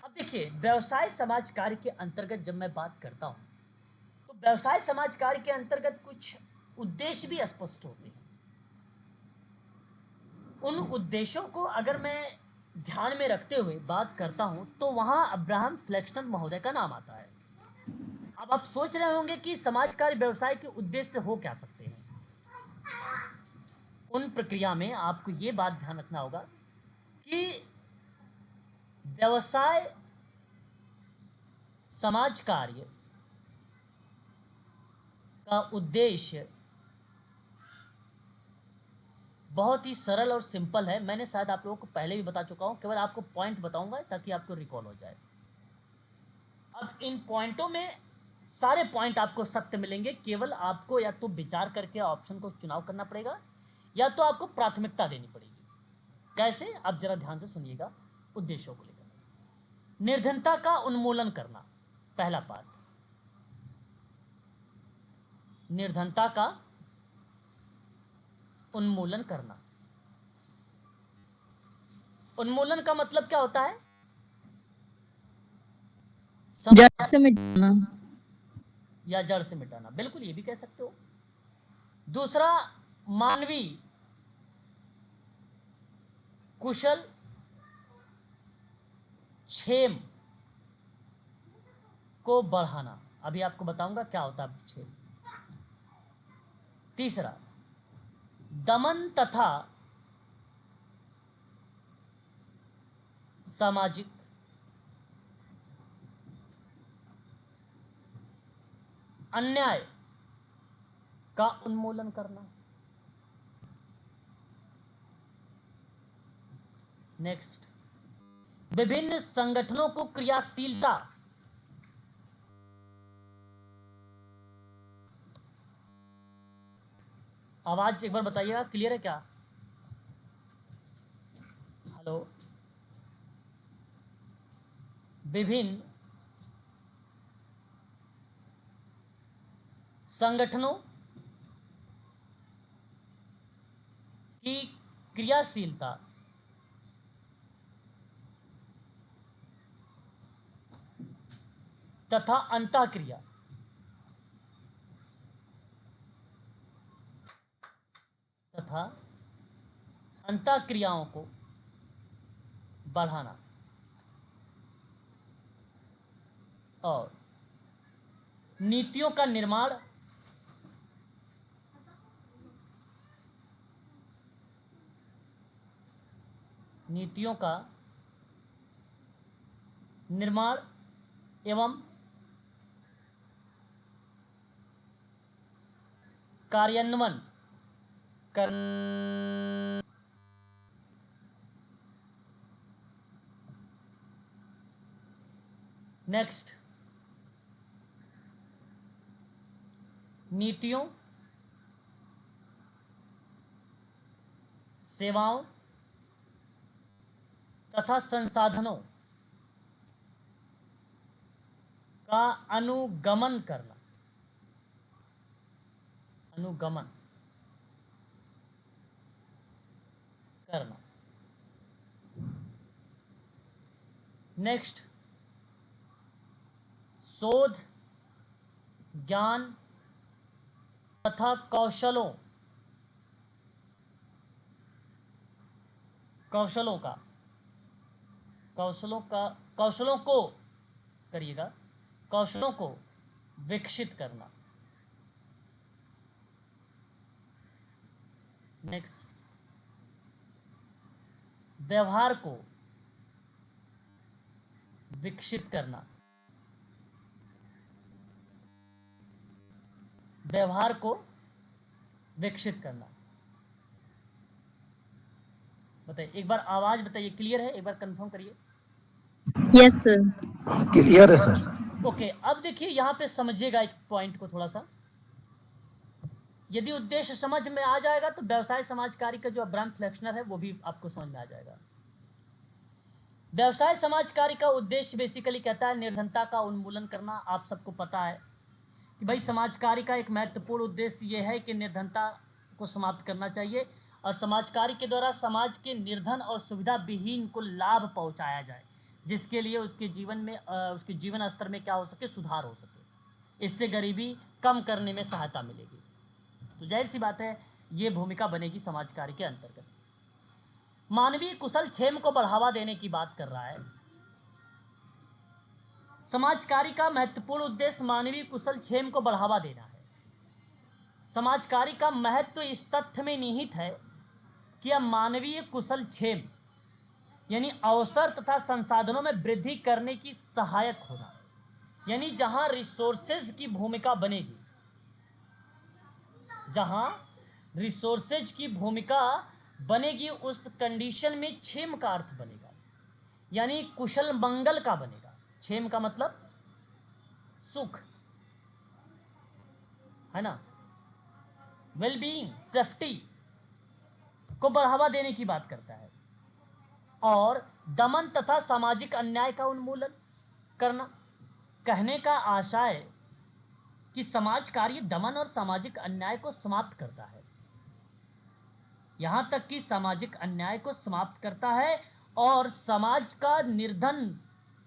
अब देखिए, व्यवसाय समाज कार्य के अंतर्गत जब मैं बात करता हूं तो व्यवसाय समाज कार्य के अंतर्गत कुछ उद्देश्य भी स्पष्ट होते हैं। उन उद्देश्यों को अगर मैं ध्यान में रखते हुए बात करता हूं तो वहां अब्राहम फ्लेक्सटन महोदय का नाम आता है। अब आप सोच रहे होंगे कि समाज कार्य व्यवसाय के उद्देश्य हो क्या सकते हैं। उन प्रक्रिया में आपको ये बात ध्यान रखना होगा कि व्यवसाय समाज कार्य का उद्देश्य बहुत ही सरल और सिंपल है। मैंने शायद आप लोगों को पहले भी बता चुका हूं, केवल आपको पॉइंट बताऊंगा ताकि आपको रिकॉल हो जाए। अब इन पॉइंटों में सारे पॉइंट आपको सत्य मिलेंगे, केवल आपको या तो विचार करके ऑप्शन को चुनाव करना पड़ेगा या तो आपको प्राथमिकता देनी पड़ेगी। कैसे? आप जरा ध्यान से सुनिएगा उद्देश्यों को लेकर। निर्धनता का उन्मूलन करना, पहला पार्ट। निर्धनता का उन्मूलन करना। उन्मूलन का मतलब क्या होता है? जड़ से मिटाना। या जड़ से मिटाना, बिल्कुल ये भी कह सकते हो। दूसरा, मानवीय कुशल क्षेम को बढ़ाना। अभी आपको बताऊंगा क्या होता है क्षेम। तीसरा, दमन तथा सामाजिक अन्याय का उन्मूलन करना। नेक्स्ट, विभिन्न संगठनों को क्रियाशीलता। आवाज एक बार बताइएगा, क्लियर है क्या? हेलो। विभिन्न संगठनों की क्रियाशीलता तथा अंतःक्रिया अंतःक्रियाओं को बढ़ाना और नीतियों का निर्माण एवं कार्यान्वयन कर। नेक्स्ट, नीतियों, सेवाओं तथा संसाधनों का अनुगमन करना। अनुगमन नेक्स्ट, शोध, ज्ञान तथा कौशलों को करिएगा, कौशलों को विकसित करना। नेक्स्ट, व्यवहार को विकसित करना, व्यवहार को विकसित करना। बताइए, एक बार आवाज बताइए, क्लियर है? एक बार कंफर्म करिए। Yes sir. क्लियर है सर। ओके, अब देखिए यहाँ पे समझिएगा एक पॉइंट को थोड़ा सा। यदि उद्देश्य समझ में आ जाएगा तो व्यवसाय समाज कार्य का जो अब्राहम फ्लेक्सनर है वो भी आपको समझ में आ जाएगा। व्यवसाय समाज कार्य का उद्देश्य बेसिकली कहता है निर्धनता का उन्मूलन करना। आप सबको पता है कि भाई समाज कार्य का एक महत्वपूर्ण उद्देश्य ये है कि निर्धनता को समाप्त करना चाहिए और समाज कार्य के द्वारा समाज के निर्धन और सुविधा विहीन को लाभ पहुंचाया जाए, जिसके लिए उसके जीवन में उसके जीवन स्तर में क्या हो सके, सुधार हो सके। इससे गरीबी कम करने में सहायता मिलेगी। तो जाहिर सी बात है ये भूमिका बनेगी समाज कार्य के अंतर्गत। मानवीय कुशल क्षेम को बढ़ावा देने की बात कर रहा है। समाज कार्य का महत्वपूर्ण उद्देश्य मानवीय कुशल क्षेम को बढ़ावा देना है। समाज कार्य का महत्व इस तथ्य में निहित है कि यह मानवीय कुशल क्षेम यानी अवसर तथा संसाधनों में वृद्धि करने की सहायक होगा। यानी जहां रिसोर्सेज की भूमिका बनेगी, जहां रिसोर्सेज की भूमिका बनेगी उस कंडीशन में क्षेम का अर्थ बनेगा, यानी कुशल मंगल का बनेगा। क्षेम का मतलब सुख है ना, वेलबीइंग, सेफ्टी को बढ़ावा देने की बात करता है। और दमन तथा सामाजिक अन्याय का उन्मूलन करना। कहने का आशय कि समाज कार्य दमन और सामाजिक अन्याय को समाप्त करता है। यहां तक कि सामाजिक अन्याय को समाप्त करता है और समाज का निर्धन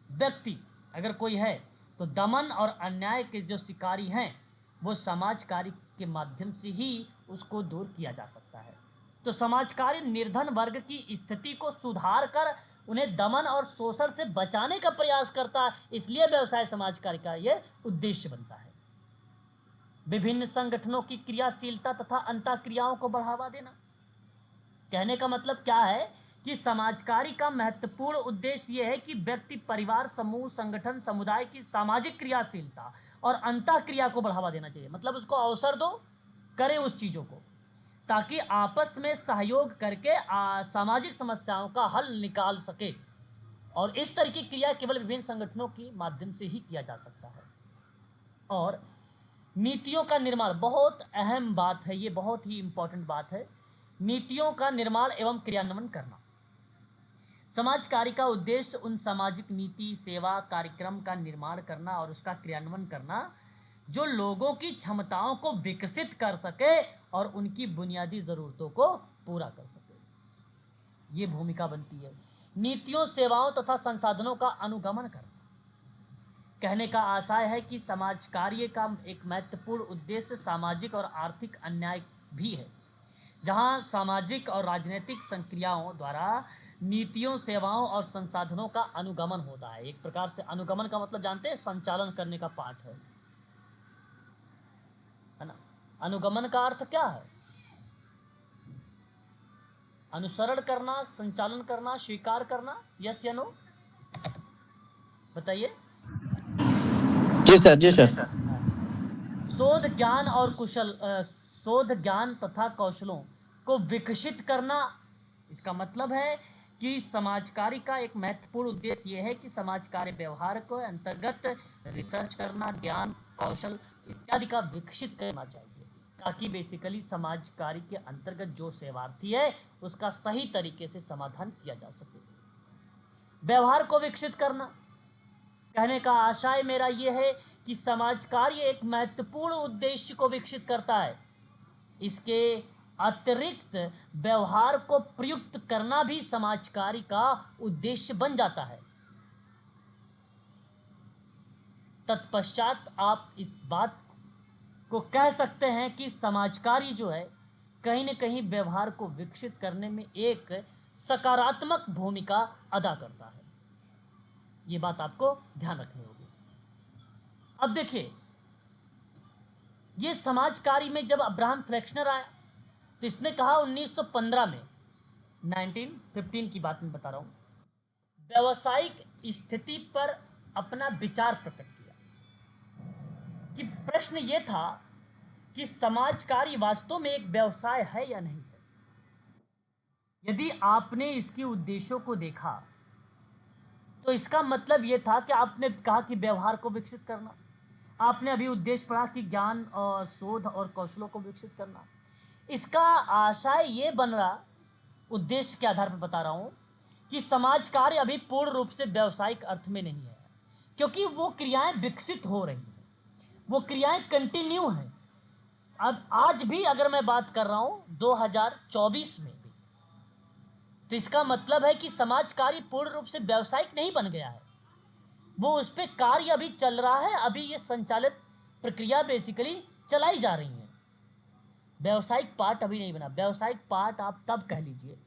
व्यक्ति अगर कोई है तो दमन और अन्याय के जो शिकारी हैं वो समाज कार्य के माध्यम से ही उसको दूर किया जा सकता है। तो समाज कार्य निर्धन वर्ग की स्थिति को सुधार कर उन्हें दमन और शोषण से बचाने का प्रयास करता है। इसलिए व्यवसाय समाज कार्य का यह उद्देश्य बनता है। विभिन्न संगठनों की क्रियाशीलता तथा अंतःक्रियाओं को बढ़ावा देना। कहने का मतलब क्या है कि समाज कार्य का महत्वपूर्ण उद्देश्य यह है कि व्यक्ति, परिवार, समूह, संगठन, समुदाय की सामाजिक क्रियाशीलता और अंतःक्रिया को बढ़ावा देना चाहिए। मतलब उसको अवसर दो, करे उस चीज़ों को, ताकि आपस में सहयोग करके सामाजिक समस्याओं का हल निकाल सके। और इस तरह की क्रिया केवल विभिन्न संगठनों के माध्यम से ही किया जा सकता है। और नीतियों का निर्माण, बहुत अहम बात है ये, बहुत ही इंपॉर्टेंट बात है। नीतियों का निर्माण एवं क्रियान्वयन करना। समाज कार्य का उद्देश्य उन सामाजिक नीति, सेवा, कार्यक्रम का निर्माण करना और उसका क्रियान्वयन करना जो लोगों की क्षमताओं को विकसित कर सके और उनकी बुनियादी ज़रूरतों को पूरा कर सके। ये भूमिका बनती है। नीतियों, सेवाओं तथा संसाधनों का अनुगमन करना। कहने का आशय है कि समाज कार्य का एक महत्वपूर्ण उद्देश्य सामाजिक और आर्थिक अन्याय भी है, जहां सामाजिक और राजनीतिक संक्रियाओं द्वारा नीतियों, सेवाओं और संसाधनों का अनुगमन होता है। एक प्रकार से अनुगमन का मतलब जानते हैं, संचालन करने का पाठ है ना। अनुगमन का अर्थ क्या है? अनुसरण करना, संचालन करना, स्वीकार करना। यस या नो, बताइए। जी सर, जी सर। शोध, ज्ञान और शोध, ज्ञान तथा कौशलों को विकसित करना। इसका मतलब है कि समाज कार्य का एक महत्वपूर्ण उद्देश्य यह है कि समाज कार्य व्यवहार को अंतर्गत रिसर्च करना, ज्ञान, कौशल इत्यादि का विकसित करना चाहिए, ताकि बेसिकली समाज कार्य के अंतर्गत जो सेवार्थी है उसका सही तरीके से समाधान किया जा सके। व्यवहार को विकसित करना। कहने का आशय मेरा यह है कि समाज कार्य एक महत्वपूर्ण उद्देश्य को विकसित करता है। इसके अतिरिक्त व्यवहार को प्रयुक्त करना भी समाज कार्य का उद्देश्य बन जाता है। तत्पश्चात आप इस बात को कह सकते हैं कि समाज कार्य जो है कहीं न कहीं व्यवहार को विकसित करने में एक सकारात्मक भूमिका अदा करता है। ये बात आपको ध्यान रखनी होगी। अब देखिए, ये समाज कार्य में जब अब्राहम फ्लेक्सनर आया तो इसने कहा 1915 में, 1915 की बात मैं बता रहा हूँ, व्यावसायिक स्थिति पर अपना विचार प्रकट किया कि प्रश्न ये था कि समाज कार्य वास्तव में एक व्यवसाय है या नहीं है। यदि आपने इसके उद्देश्यों को देखा तो इसका मतलब ये था कि आपने कहा कि व्यवहार को विकसित करना, आपने अभी उद्देश्य पढ़ा कि ज्ञान और शोध और कौशलों को विकसित करना। इसका आशय ये बन रहा, उद्देश्य के आधार पर बता रहा हूँ, कि समाज कार्य अभी पूर्ण रूप से व्यावसायिक अर्थ में नहीं है, क्योंकि वो क्रियाएं विकसित हो रही हैं, वो क्रियाएं कंटिन्यू हैं। अब आज भी अगर मैं बात कर रहा हूँ 2024 में भी, तो इसका मतलब है कि समाज कार्य पूर्ण रूप से व्यावसायिक नहीं बन गया है, वो उस पर कार्य अभी चल रहा है, अभी ये संचालित प्रक्रिया बेसिकली चलाई जा रही है। व्यावसायिक पार्ट अभी नहीं बना। व्यावसायिक पार्ट आप तब कह लीजिए,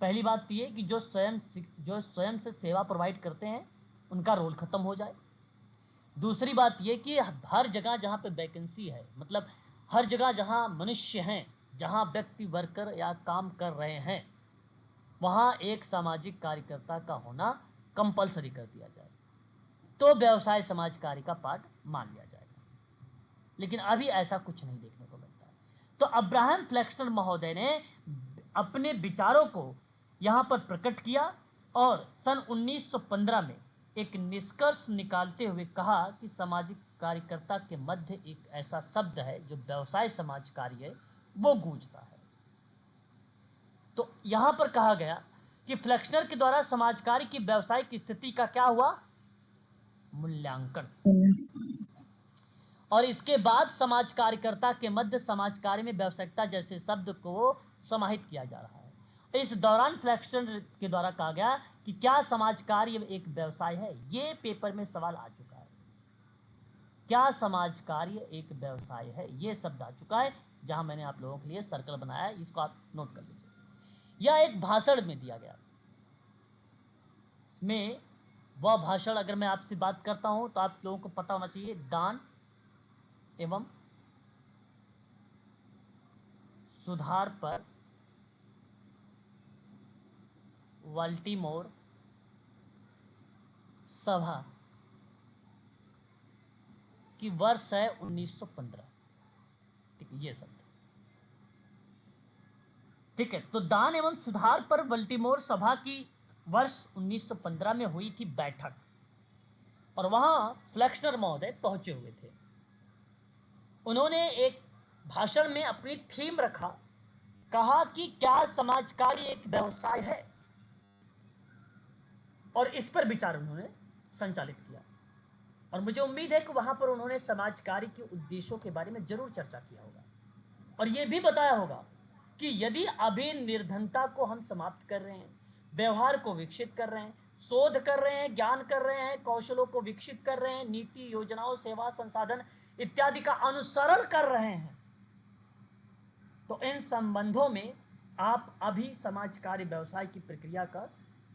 पहली बात तो ये कि जो स्वयं से सेवा प्रोवाइड करते हैं उनका रोल ख़त्म हो जाए। दूसरी बात ये कि हर जगह जहाँ पे वैकेंसी है, मतलब हर जगह जहाँ मनुष्य हैं, जहाँ व्यक्ति वर्कर या काम कर रहे हैं, वहाँ एक सामाजिक कार्यकर्ता का होना कंपलसरी कर दिया जाए, तो व्यवसाय समाज कार्य का पार्ट मान लिया जाएगा। लेकिन अभी ऐसा कुछ नहीं देखने को मिलता है। तो अब्राहम फ्लेक्सनर महोदय ने अपने विचारों को यहाँ पर प्रकट किया और सन 1915 में एक निष्कर्ष निकालते हुए कहा कि सामाजिक कार्यकर्ता के मध्य एक ऐसा शब्द है जो व्यवसाय समाज कार्य है, वो गूंजता है। तो यहाँ पर कहा गया कि फ्लेक्सनर के द्वारा समाज कार्य की व्यावसायिक स्थिति का क्या हुआ, मूल्यांकन, और इसके बाद समाज कार्यकर्ता के मध्य समाज कार्य में व्यावसायिकता जैसे शब्द को समाहित किया जा रहा है। इस दौरान फ्लेक्सनर के द्वारा कहा गया कि क्या समाज कार्य एक व्यवसाय है। ये पेपर में सवाल आ चुका है, क्या समाज कार्य एक व्यवसाय है, ये शब्द आ चुका है, जहां मैंने आप लोगों के लिए सर्कल बनाया है, इसको आप नोट कर लीजिए। यह एक भाषण में दिया गया, इसमें वह भाषण अगर मैं आपसे बात करता हूं तो आप लोगों को पता होना चाहिए, दान एवं सुधार पर बाल्टीमोर सभा की वर्ष है 1915। ठीक है, ये शब्द ठीक है। तो दान एवं सुधार पर बाल्टीमोर सभा की वर्ष 1915 में हुई थी बैठक, और वहां फ्लेक्सनर महोदय पहुंचे हुए थे। उन्होंने एक भाषण में अपनी थीम रखा, कहा कि क्या समाज कार्य एक व्यवसाय है, और इस पर विचार उन्होंने संचालित किया। और मुझे उम्मीद है कि वहां पर उन्होंने समाज कार्य के उद्देश्यों के बारे में जरूर चर्चा किया होगा, और यह भी बताया होगा कि यदि अभी निर्धनता को हम समाप्त कर रहे हैं, व्यवहार को विकसित कर रहे हैं, शोध कर रहे हैं, ज्ञान कर रहे हैं, कौशलों को विकसित कर रहे हैं, नीति योजनाओं, सेवा, संसाधन इत्यादि का अनुसरण कर रहे हैं, तो इन संबंधों में आप अभी समाज कार्य व्यवसाय की प्रक्रिया का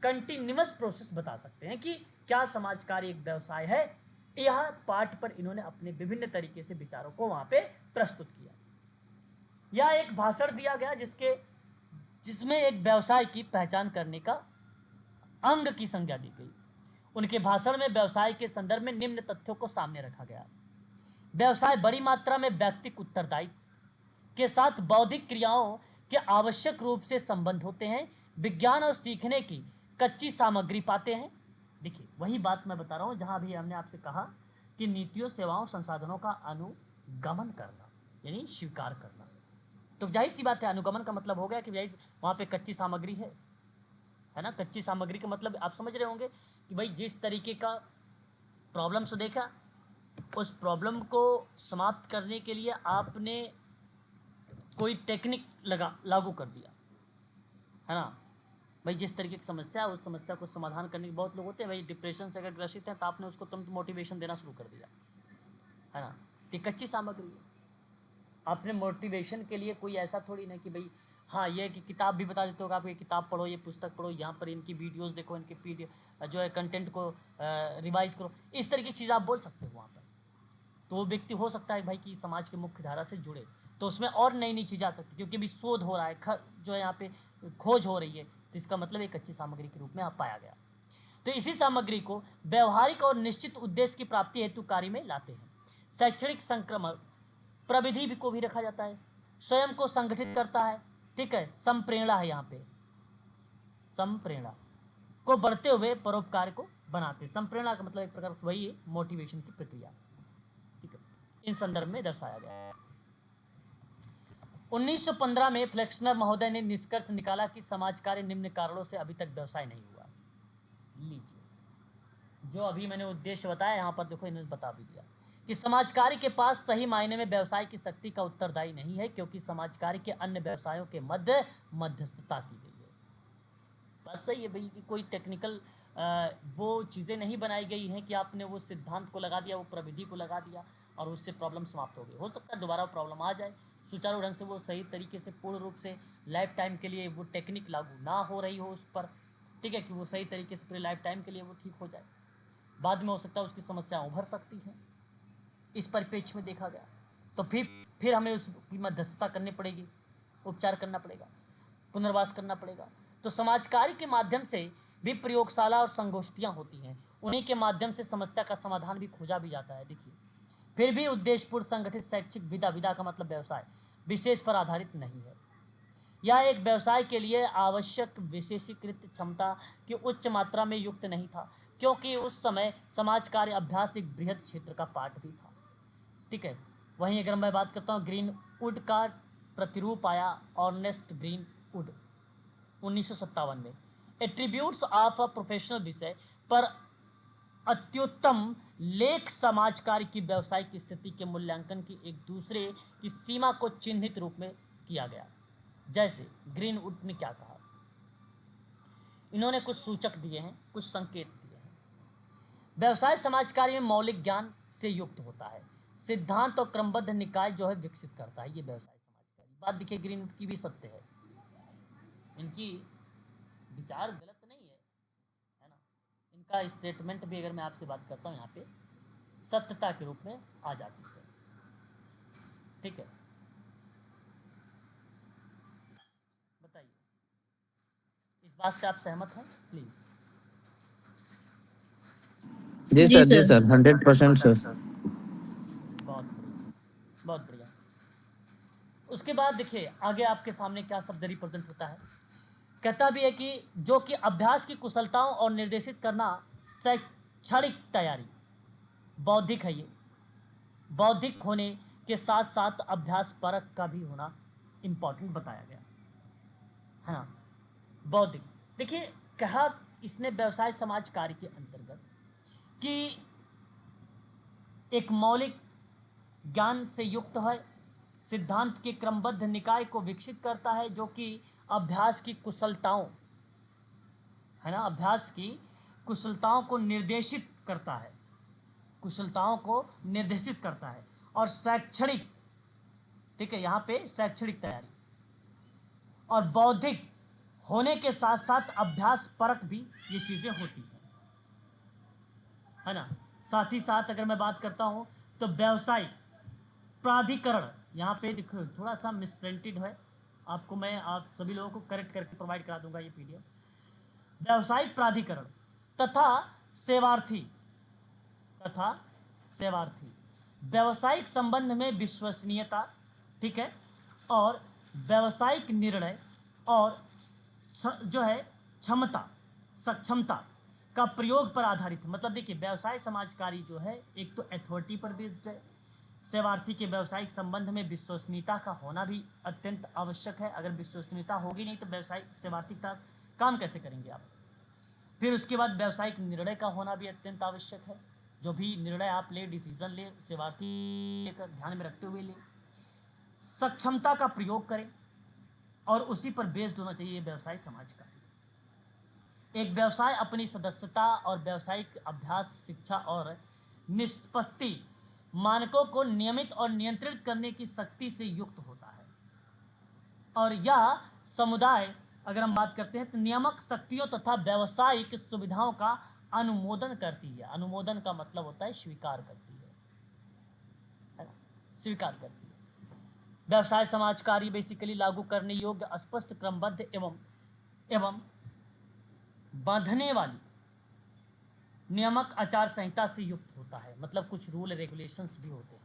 कंटिन्यूअस प्रोसेस बता सकते हैं कि क्या समाज कार्य एक व्यवसाय है। यह पार्ट पर इन्होंने अपने विभिन्न तरीके से विचारों को वहां पे प्रस्तुत किया। यह एक भाषण दिया गया जिसमें एक व्यवसाय की पहचान करने का अंग की संज्ञा दी गई। उनके भाषण में व्यवसाय के संदर्भ में निम्न तथ्यों को सामने रखा गया। व्यवसाय बड़ी मात्रा में व्यक्तिगत उत्तरदायित्व के साथ बौद्धिक क्रियाओं के आवश्यक रूप से संबंध होते हैं, विज्ञान और सीखने की कच्ची सामग्री पाते हैं। देखिए, वही बात मैं बता रहा हूँ जहाँ भी हमने आपसे कहा कि नीतियों, सेवाओं, संसाधनों का अनुगमन करना यानी स्वीकार करना। तो जाहिर सी बात है, अनुगमन का मतलब हो गया कि भाई वहाँ पे कच्ची सामग्री है ना। कच्ची सामग्री का मतलब आप समझ रहे होंगे कि भाई जिस तरीके का प्रॉब्लम से देखा, उस प्रॉब्लम को समाप्त करने के लिए आपने कोई टेक्निक लागू कर दिया, है ना। भाई जिस तरीके की समस्या है उस समस्या को समाधान करने के बहुत लोग होते हैं। भाई डिप्रेशन से अगर ग्रसित हैं तो आपने उसको तुरंत मोटिवेशन देना शुरू कर दिया, है ना, तो कच्ची सामग्री है। आपने मोटिवेशन के लिए कोई ऐसा थोड़ी ना कि भाई हाँ ये कि किताब भी बता देते हो, आप ये किताब पढ़ो, ये पुस्तक पढ़ो, यहाँ पर इनकी वीडियोस देखो, इनके पीडीएफ जो है कंटेंट को रिवाइज करो, इस तरह की चीज़ आप बोल सकते हो वहाँ पर। तो वो व्यक्ति हो सकता है भाई कि समाज के मुख्य धारा से जुड़े, तो उसमें और नई नई चीज़ें आ सकती, क्योंकि अभी शोध हो रहा है, जो है यहाँ पे खोज हो रही है, तो इसका मतलब एक अच्छी सामग्री के रूप में आप पाया गया। तो इसी सामग्री को व्यवहारिक और निश्चित उद्देश्य की प्राप्ति हेतु कार्य में लाते हैं। शैक्षणिक संक्रमण प्रविधि को भी रखा जाता है, स्वयं को संगठित करता है, ठीक है, संप्रेरणा है यहाँ पे, संप्रेरणा को बढ़ते हुए परोपकार को बनाते। संप्रेरणा का मतलब एक प्रकार से वही है, मोटिवेशन की प्रक्रिया, ठीक है, इन संदर्भ में दर्शाया गया। 1915 में फ्लेक्सनर महोदय ने निष्कर्ष निकाला कि समाज कार्य निम्न कारणों से अभी तक व्यवसाय नहीं हुआ। लीजिए, जो अभी मैंने उद्देश्य बताया यहाँ पर देखो, इन्होंने बता भी दिया कि समाज कार्य के पास सही मायने में व्यवसाय की शक्ति का उत्तरदायी नहीं है, क्योंकि समाज कार्य के अन्य व्यवसायों के मध्य मध्यस्थता की गई है। बात सही है भाई कि कोई टेक्निकल वो चीज़ें नहीं बनाई गई हैं कि आपने वो सिद्धांत को लगा दिया, वो प्रविधि को लगा दिया और उससे प्रॉब्लम समाप्त हो गई। हो सकता है दोबारा प्रॉब्लम आ जाए, सुचारू ढंग से वो सही तरीके से पूर्ण रूप से लाइफ टाइम के लिए वो टेक्निक लागू ना हो रही हो उस पर, ठीक है, कि वो सही तरीके से पूरे लाइफ टाइम के लिए वो ठीक हो जाए। बाद में हो सकता है उसकी समस्याएं उभर सकती हैं, इस परिप्रेक्ष्य में देखा गया, तो फिर हमें उसकी मध्यस्थता करनी पड़ेगी, उपचार करना पड़ेगा, पुनर्वास करना पड़ेगा। तो समाज कार्य के माध्यम से भी प्रयोगशाला और संगोष्ठियाँ होती हैं, उन्हीं के माध्यम से समस्या का समाधान भी खोजा भी जाता है। देखिए, फिर भी उद्देश्यपूर्ण संगठित शैक्षिक विधा, विधा का मतलब व्यवसाय, विशेष पर आधारित नहीं है। यह एक व्यवसाय के लिए आवश्यक विशेषीकृत क्षमता की उच्च मात्रा में युक्त नहीं था, क्योंकि उस समय समाज कार्य अभ्यास एक बृहद क्षेत्र का पाठ भी था, ठीक है। वहीं अगर मैं बात करता हूँ ग्रीनवुड का प्रतिरूप आया, ऑर्नेस्ट ग्रीनवुड 1957 में, एट्रीब्यूट्स ऑफ अ प्रोफेशनल विषय पर अत्युत्तम लेख समाज कार्य की व्यावसायिक स्थिति के मूल्यांकन की एक दूसरे की सीमा को चिन्हित रूप में किया गया। जैसे ग्रीनवुड ने क्या कहा, इन्होंने कुछ सूचक दिए हैं, कुछ संकेत दिए हैं। व्यवसाय समाज कार्य में मौलिक ज्ञान से युक्त होता है, सिद्धांत और क्रमबद्ध निकाय जो है विकसित करता है, ये व्यवसाय समाज कार्य। बात देखिए ग्रीनवुड की भी सत्य है, इनकी विचार गलत नहीं है ना, इनका स्टेटमेंट भी अगर मैं आपसे बात करता हूँ यहाँ पे सत्यता के रूप में आ जाती है, ठीक है। बताइए, इस बात से आप सहमत हैं प्लीज? जी जी सर, जी सर। Sir, 100% sir. बहुत बढ़िया, बहुत बढ़िया। उसके बाद देखिए आगे आपके सामने क्या शब्द रिप्रेजेंट होता है, कहता भी है कि जो कि अभ्यास की कुशलताओं और निर्देशित करना, शैक्षणिक तैयारी, बौद्धिक है ये, बौद्धिक होने के साथ साथ अभ्यास परक का भी होना इंपॉर्टेंट बताया गया, है ना। बौद्धिक, देखिए कहा इसने व्यवसाय समाज कार्य के अंतर्गत कि एक मौलिक ज्ञान से युक्त है, सिद्धांत के क्रमबद्ध निकाय को विकसित करता है, जो कि अभ्यास की कुशलताओं, है ना, अभ्यास की कुशलताओं को निर्देशित करता है, कुशलताओं को निर्देशित करता है, और शैक्षणिक, ठीक है, यहाँ पे शैक्षणिक तैयारी और बौद्धिक होने के साथ साथ अभ्यास परक भी ये चीज़ें होती हैं, है ना। साथ ही साथ अगर मैं बात करता हूँ तो व्यवसायिक प्राधिकरण, यहाँ पे देखो थोड़ा सा मिसप्रिंटेड है, आपको मैं आप सभी लोगों को करेक्ट करके प्रोवाइड करा दूंगा ये पीडीएफ। व्यवसायिक प्राधिकरण तथा सेवार्थी, तथा सेवार्थी व्यवसायिक संबंध में विश्वसनीयता, ठीक है, और व्यवसायिक निर्णय और जो है क्षमता, सक्षमता का प्रयोग पर आधारित। मतलब देखिए व्यवसाय समाजकारी जो है एक तो अथॉरिटी पर बेस्ड है, सेवार्थी के व्यवसायिक संबंध में विश्वसनीयता का होना भी अत्यंत आवश्यक है। अगर विश्वसनीयता होगी नहीं तो व्यवसायिक सेवार्थी का काम कैसे करेंगे आप। फिर उसके बाद व्यवसायिक निर्णय का होना भी अत्यंत आवश्यक है, जो भी निर्णय आप ले, डिसीजन ले, सेवार्थी लेकर ध्यान में रखते हुए ले। सक्षमता का प्रयोग करें और उसी पर बेस्ड होना चाहिए व्यवसाय समाज का। एक व्यवसाय अपनी सदस्यता और व्यावसायिक अभ्यास, शिक्षा और निष्पत्ति मानकों को नियमित और नियंत्रित करने की शक्ति से युक्त होता है। और यह समुदाय, अगर हम बात करते हैं तो नियामक शक्तियों तथा व्यावसायिक सुविधाओं का अनुमोदन करती है। अनुमोदन का मतलब होता है स्वीकार करती है ना, स्वीकार करती है। व्यवसाय समाज कार्य बेसिकली लागू करने योग्य, स्पष्ट, क्रमबद्ध एवं बांधने वाली नियामक आचार संहिता से युक्त होता है। मतलब कुछ रूल रेगुलेशंस भी होते हैं।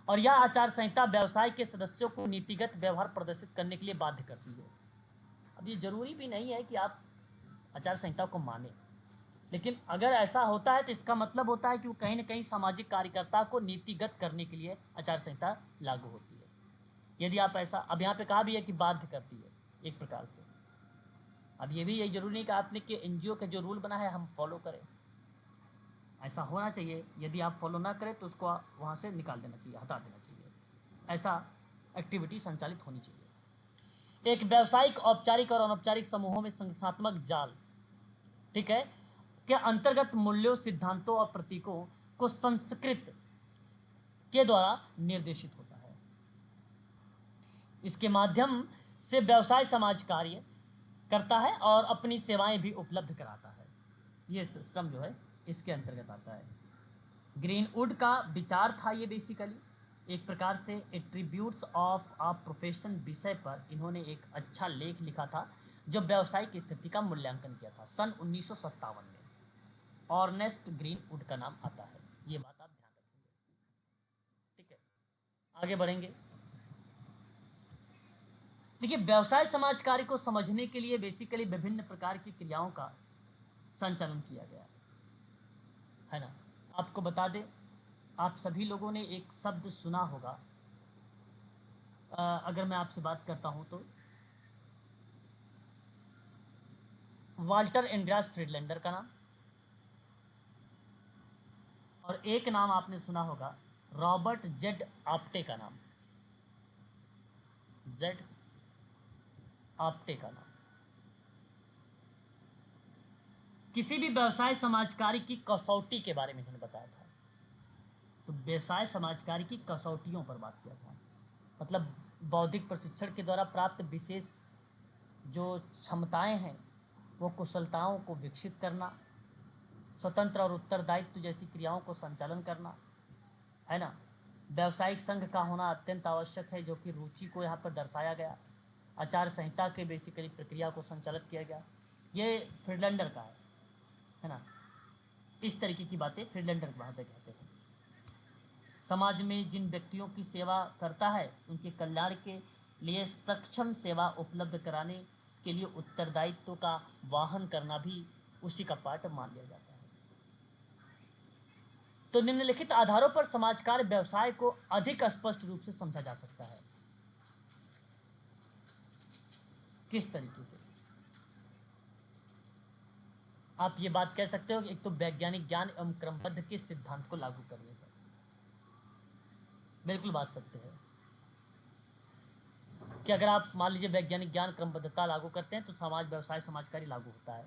और यह आचार संहिता व्यवसाय के सदस्यों को नीतिगत व्यवहार प्रदर्शित करने के लिए बाध्य करती है। अब ये जरूरी भी नहीं है कि आप आचार संहिता को माने, लेकिन अगर ऐसा होता है तो इसका मतलब होता है कि वो कहीं ना कहीं सामाजिक कार्यकर्ता को नीतिगत करने के लिए आचार संहिता लागू होती है। यदि आप ऐसा, अब यहाँ पे कहा भी है कि बाध्य करती है एक प्रकार से। अब ये भी यही जरूरी नहीं कि आपने कि एनजीओ का जो रूल बना है हम फॉलो करें, ऐसा होना चाहिए। यदि आप फॉलो ना करें तो उसको वहाँ से निकाल देना चाहिए, हटा देना चाहिए। ऐसा एक्टिविटी संचालित होनी चाहिए। एक व्यावसायिक औपचारिक और अनौपचारिक समूहों में संगठनात्मक जाल, ठीक है, के अंतर्गत मूल्यों, सिद्धांतों और प्रतीकों को संस्कृत के द्वारा निर्देशित होता है। इसके माध्यम से व्यवसाय समाज कार्य करता है और अपनी सेवाएं भी उपलब्ध कराता है। ये सिस्टम जो है इसके अंतर्गत आता है। ग्रीनवुड का विचार था ये बेसिकली एक प्रकार से एट्रीब्यूट्स ऑफ अ प्रोफेशन विषय पर इन्होंने एक अच्छा लेख लिखा था जो व्यावसायिक स्थिति का मूल्यांकन किया था सन 1957 में। ऑर्नेस्ट ग्रीनवुड का नाम आता है। ये बात आप ध्यान रखेंगे, ठीक है। आगे बढ़ेंगे। देखिए, व्यवसाय समाज कार्य को समझने के लिए बेसिकली विभिन्न प्रकार की क्रियाओं का संचालन किया गया है ना। आपको बता दें, आप सभी लोगों ने एक शब्द सुना होगा, अगर मैं आपसे बात करता हूं तो वाल्टर एंड्रियास फ्रीडलैंडर का नाम, और एक नाम आपने सुना होगा रॉबर्ट जेड आप्टे का नाम। जेड आप्टे का नाम। किसी भी व्यवसाय समाज कार्य की कसौटी के बारे में इन्होंने बताया था। तो व्यवसाय समाज कार्य की कसौटियों पर बात किया था। मतलब बौद्धिक प्रशिक्षण के द्वारा प्राप्त विशेष जो क्षमताएं हैं वो कुशलताओं को विकसित करना, स्वतंत्र और उत्तरदायित्व जैसी क्रियाओं को संचालन करना, है ना। व्यावसायिक संघ का होना अत्यंत आवश्यक है, जो कि रुचि को यहाँ पर दर्शाया गया। आचार संहिता के बेसिकली प्रक्रिया को संचालित किया गया। ये फ्रीडलैंडर का है ना। इस तरीके की बातें फ्रीडलैंडर की बातें कहते हैं। समाज में जिन व्यक्तियों की सेवा करता है उनके कल्याण के लिए सक्षम सेवा उपलब्ध कराने के लिए उत्तरदायित्व का वाहन करना भी उसी का पार्ट मान लिया जाता है। तो निम्नलिखित आधारों पर समाज कार्य व्यवसाय को अधिक स्पष्ट रूप से समझा जा सकता है। किस तरीके से? आप ये बात कह सकते हो कि एक तो वैज्ञानिक ज्ञान एवं क्रमबद्ध के सिद्धांत को लागू करने पर, बिल्कुल बात सकते हैं कि अगर आप मान लीजिए वैज्ञानिक ज्ञान क्रमबद्धता लागू करते हैं तो समाज व्यवसाय समाजकारी लागू होता है।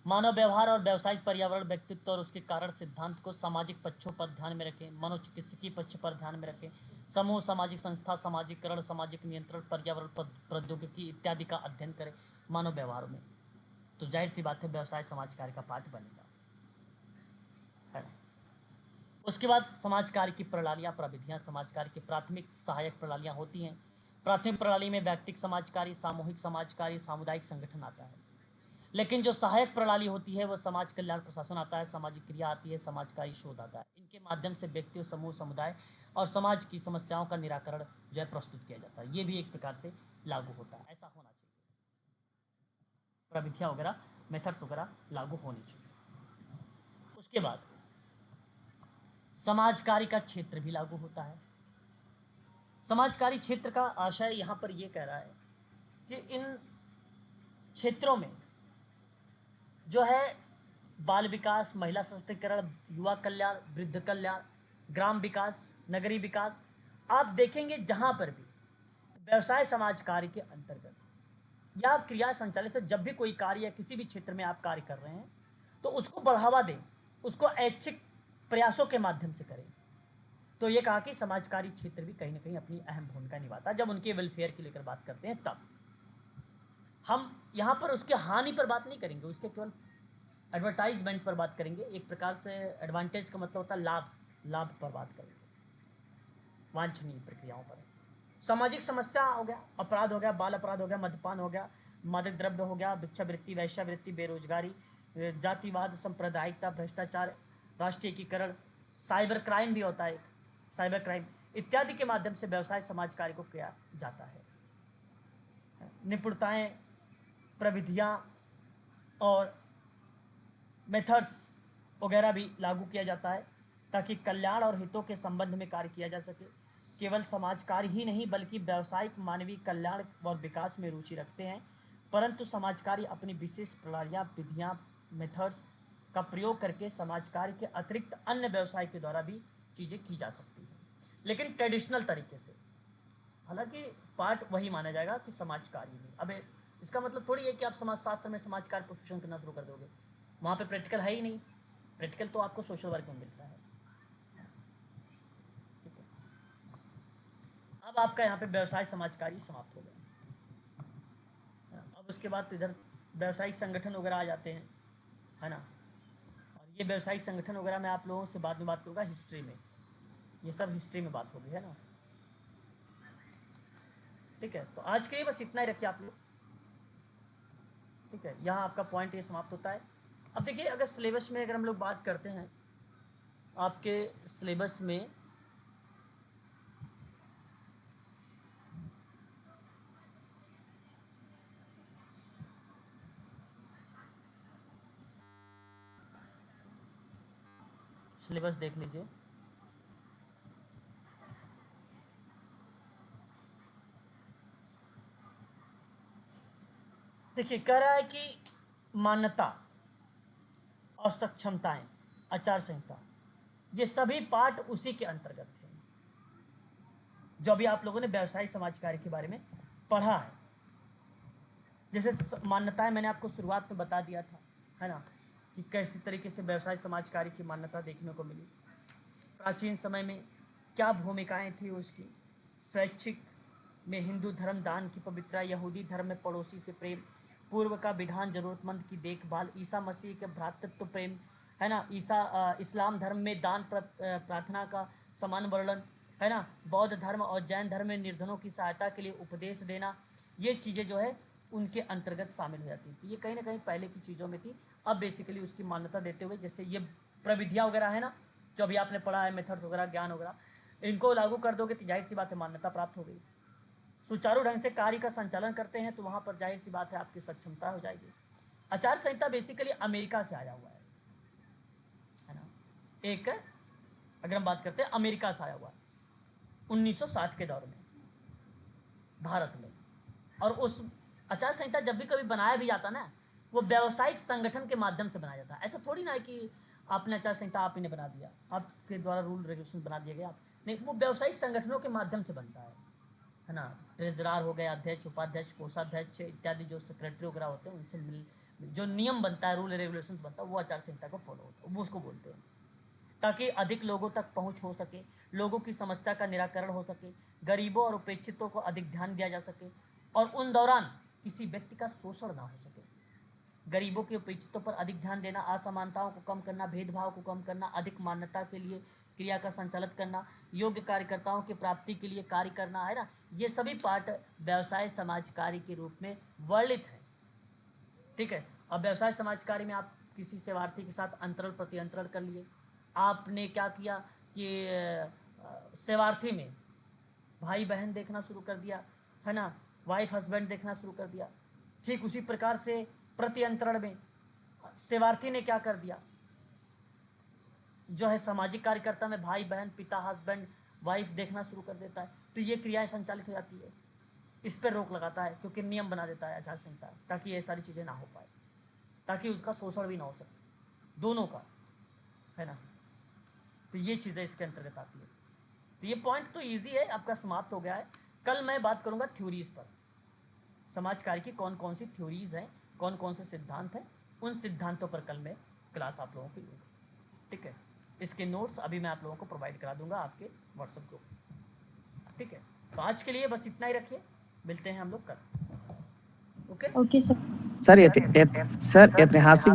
मानव व्यवहार और व्यावसायिक पर्यावरण, व्यक्तित्व और उसके कारण सिद्धांत को सामाजिक पक्षों पर ध्यान में रखें, मनोचिकित्सकीय पक्ष पर ध्यान में रखें, समूह, सामाजिक संस्था, सामाजिकरण, सामाजिक नियंत्रण, पर्यावरण प्रौद्योगिकी इत्यादि का अध्ययन करें मानव व्यवहार में। तो जाहिर सी बात है व्यवसाय समाज कार्य का पार्ट बनेगा, है ना। उसके बाद समाज कार्य की प्रणालियाँ, प्रविधियाँ। समाज कार्य की प्राथमिक सहायक प्रणालियाँ होती हैं। प्राथमिक प्रणाली में व्यक्तिगत समाज कार्य, सामूहिक समाज कार्य, सामुदायिक संगठन आता है। लेकिन जो सहायक प्रणाली होती है वो समाज कल्याण प्रशासन आता है, सामाजिक क्रिया आती है, समाजकारी शोध आता है। इनके माध्यम से व्यक्तियों, समूह, समुदाय और समाज की समस्याओं का निराकरण जो है प्रस्तुत किया जाता है। ये भी एक प्रकार से लागू होता है। ऐसा होना चाहिए, प्रविधियाँ वगैरह, मेथड्स वगैरह लागू होनी चाहिए। उसके बाद समाज कार्य का क्षेत्र भी लागू होता है। समाजकारी क्षेत्र का आशय यहाँ पर ये कह रहा है कि इन क्षेत्रों में जो है बाल विकास, महिला सशक्तिकरण, युवा कल्याण, वृद्ध कल्याण, ग्राम विकास, नगरीय विकास, आप देखेंगे जहाँ पर भी व्यवसाय समाज कार्य के अंतर्गत या क्रिया संचालित है। जब भी कोई कार्य या किसी भी क्षेत्र में आप कार्य कर रहे हैं तो उसको बढ़ावा दें, उसको ऐच्छिक प्रयासों के माध्यम से करें। तो ये कहा कि समाजकारी क्षेत्र भी कहीं ना कहीं अपनी अहम भूमिका निभाता है। जब उनके वेलफेयर की लेकर बात करते हैं तब हम यहाँ पर उसके हानि पर बात नहीं करेंगे, उसके केवल एडवर्टाइजमेंट पर बात करेंगे। एक प्रकार से एडवांटेज का मतलब होता है लाभ, लाभ पर बात करेंगे, वांछनीय प्रक्रियाओं पर। सामाजिक समस्या हो गया, अपराध हो गया, बाल अपराध हो गया, मद्यपान हो गया, मादक द्रव्य हो गया, भिक्षावृत्ति, वैश्यावृत्ति, बेरोजगारी, जातिवाद, सांप्रदायिकता, भ्रष्टाचार, राष्ट्रीय एकीकरण, साइबर क्राइम भी होता है, साइबर क्राइम इत्यादि के माध्यम से व्यवसाय समाज कार्य को किया जाता है। निपुणताएं, प्रविधियां और मेथड्स वगैरह भी लागू किया जाता है ताकि कल्याण और हितों के संबंध में कार्य किया जा सके। केवल समाज कार्य ही नहीं बल्कि व्यावसायिक मानवीय कल्याण और विकास में रुचि रखते हैं, परंतु समाज कार्य अपनी विशेष प्रणालियाँ, विधियाँ, मेथड्स का प्रयोग करके समाज कार्य के अतिरिक्त अन्य व्यवसाय के द्वारा भी चीज़ें की जा सकती हैं, लेकिन ट्रेडिशनल तरीके से। हालांकि पार्ट वही माना जाएगा कि समाज कार्य नहीं। अब इसका मतलब थोड़ी है कि आप समाजशास्त्र में समाज कार्य प्रोफेशन करना शुरू कर दोगे, वहाँ पे प्रैक्टिकल है ही नहीं। प्रैक्टिकल तो आपको सोशल वर्क में मिलता है। ठीक है, अब आपका यहाँ पे व्यवसाय समाज कार्य समाप्त हो गया। अब उसके बाद तो इधर व्यवसायिक संगठन वगैरह आ जाते हैं, है ना। और ये व्यवसायिक संगठन वगैरह मैं आप लोगों से बाद में बात करूँगा हिस्ट्री में, ये सब हिस्ट्री में बात होगी, है ना। ठीक है, तो आज के लिए बस इतना ही रखिए आप लोग। ठीक है, यहाँ आपका पॉइंट ये समाप्त होता है। अब देखिए, अगर सिलेबस में अगर हम लोग बात करते हैं, आपके सिलेबस में सिलेबस देख लीजिए। देखिए, कह रहा है कि मान्यता और सक्षमताएं, आचार संहिता, ये सभी पार्ट उसी के अंतर्गत हैं जो अभी आप लोगों ने व्यवसायिक समाज कार्य के बारे में पढ़ा है। जैसे मान्यताएं मैंने आपको शुरुआत में बता दिया था, है ना, कि कैसे तरीके से व्यवसाय समाज कार्य की मान्यता देखने को मिली। प्राचीन समय में क्या भूमिकाएं थी उसकी। शैक्षिक में हिंदू धर्म दान की पवित्रता, यहूदी धर्म में पड़ोसी से प्रेम, पूर्व का विधान जरूरतमंद की देखभाल, ईसा मसीह के भ्रातृत्व प्रेम, है ना, इस्लाम धर्म में दान प्रार्थना का समान वर्णन, है ना, बौद्ध धर्म और जैन धर्म में निर्धनों की सहायता के लिए उपदेश देना, ये चीज़ें जो है उनके अंतर्गत शामिल हो जाती थी। ये कहीं ना कहीं पहले की चीज़ों में थी। अब बेसिकली उसकी मान्यता देते हुए, जैसे ये प्रविधियाँ वगैरह है ना, जो अभी आपने पढ़ा है, मेथड्स वगैरह, ज्ञान वगैरह, इनको लागू कर दोगे तो जाहिर सी बात है मान्यता प्राप्त हो गई। सुचारू ढंग से कार्य का संचालन करते हैं तो वहाँ पर जाहिर सी बात है आपकी सक्षमता हो जाएगी। आचार संहिता बेसिकली अमेरिका से आया हुआ है ना। एक, अगर हम बात करते हैं अमेरिका से आया हुआ है 1960 के दौर में भारत में। और उस आचार संहिता जब भी कभी बनाया भी जाता ना, वो व्यावसायिक संगठन के माध्यम से बनाया जाता है। ऐसा थोड़ी ना है कि आपने आचार संहिता आप ही ने बना दिया, आपके द्वारा रूल रेगुलेशन बना दिया गया आप नहीं, वो व्यावसायिक संगठनों के माध्यम से बनता है ना। ट्रेजरार हो गए, अध्यक्ष, उपाध्यक्ष, कोषाध्यक्ष इत्यादि जो सेक्रेटरी वगैरह होते हैं उनसे मिल जो नियम बनता है, रूल रेगुलेशन बनता है, वो आचार संहिता को फॉलो होता है, वो उसको बोलते हैं। ताकि अधिक लोगों तक पहुंच हो सके, लोगों की समस्या का निराकरण हो सके, गरीबों और उपेक्षितों को अधिक ध्यान दिया जा सके और उन दौरान किसी व्यक्ति का शोषण ना हो सके। गरीबों के उपेक्षितों पर अधिक ध्यान देना, असमानताओं को कम करना, भेदभाव को कम करना, अधिक मान्यता के लिए क्रिया का संचालित करना, योग्य कार्यकर्ताओं की प्राप्ति के लिए कार्य करना, है ना। ये सभी पार्ट व्यवसाय समाज कार्य के रूप में वर्णित है। ठीक है, अब व्यवसाय समाज कार्य में आप किसी सेवार्थी के साथ अंतरण प्रतिअंतरण कर लिए। आपने क्या किया कि सेवार्थी में भाई बहन देखना शुरू कर दिया, है ना, वाइफ हस्बैंड देखना शुरू कर दिया। ठीक उसी प्रकार से प्रतिअंतरण में सेवार्थी ने क्या कर दिया, जो है सामाजिक कार्यकर्ता में भाई बहन, पिता, हस्बैंड, वाइफ देखना शुरू कर देता है। तो ये क्रियाएं संचालित हो जाती है। इस पर रोक लगाता है क्योंकि नियम बना देता है आचार संहिता, ताकि ये सारी चीज़ें ना हो पाए, ताकि उसका शोषण भी ना हो सके दोनों का, है ना। तो ये चीज़ें इसके अंतर्गत आती है। तो ये पॉइंट तो ईजी है, आपका समाप्त हो गया है। कल मैं बात करूँगा थ्योरीज पर, समाज कार्य की कौन कौन सी थ्योरीज हैं, कौन कौन से सिद्धांत हैं, उन सिद्धांतों पर कल मैं क्लास आप लोगों की लूँगा, ठीक है। इसके नोट्स अभी मैं आप लोगों को प्रोवाइड करा दूंगा आपके व्हाट्सएप ग्रुप, ठीक है। तो आज के लिए बस इतना ही रखिए, मिलते हैं हम लोग कल, okay. Okay sir. Sir sir ऐतिहासिक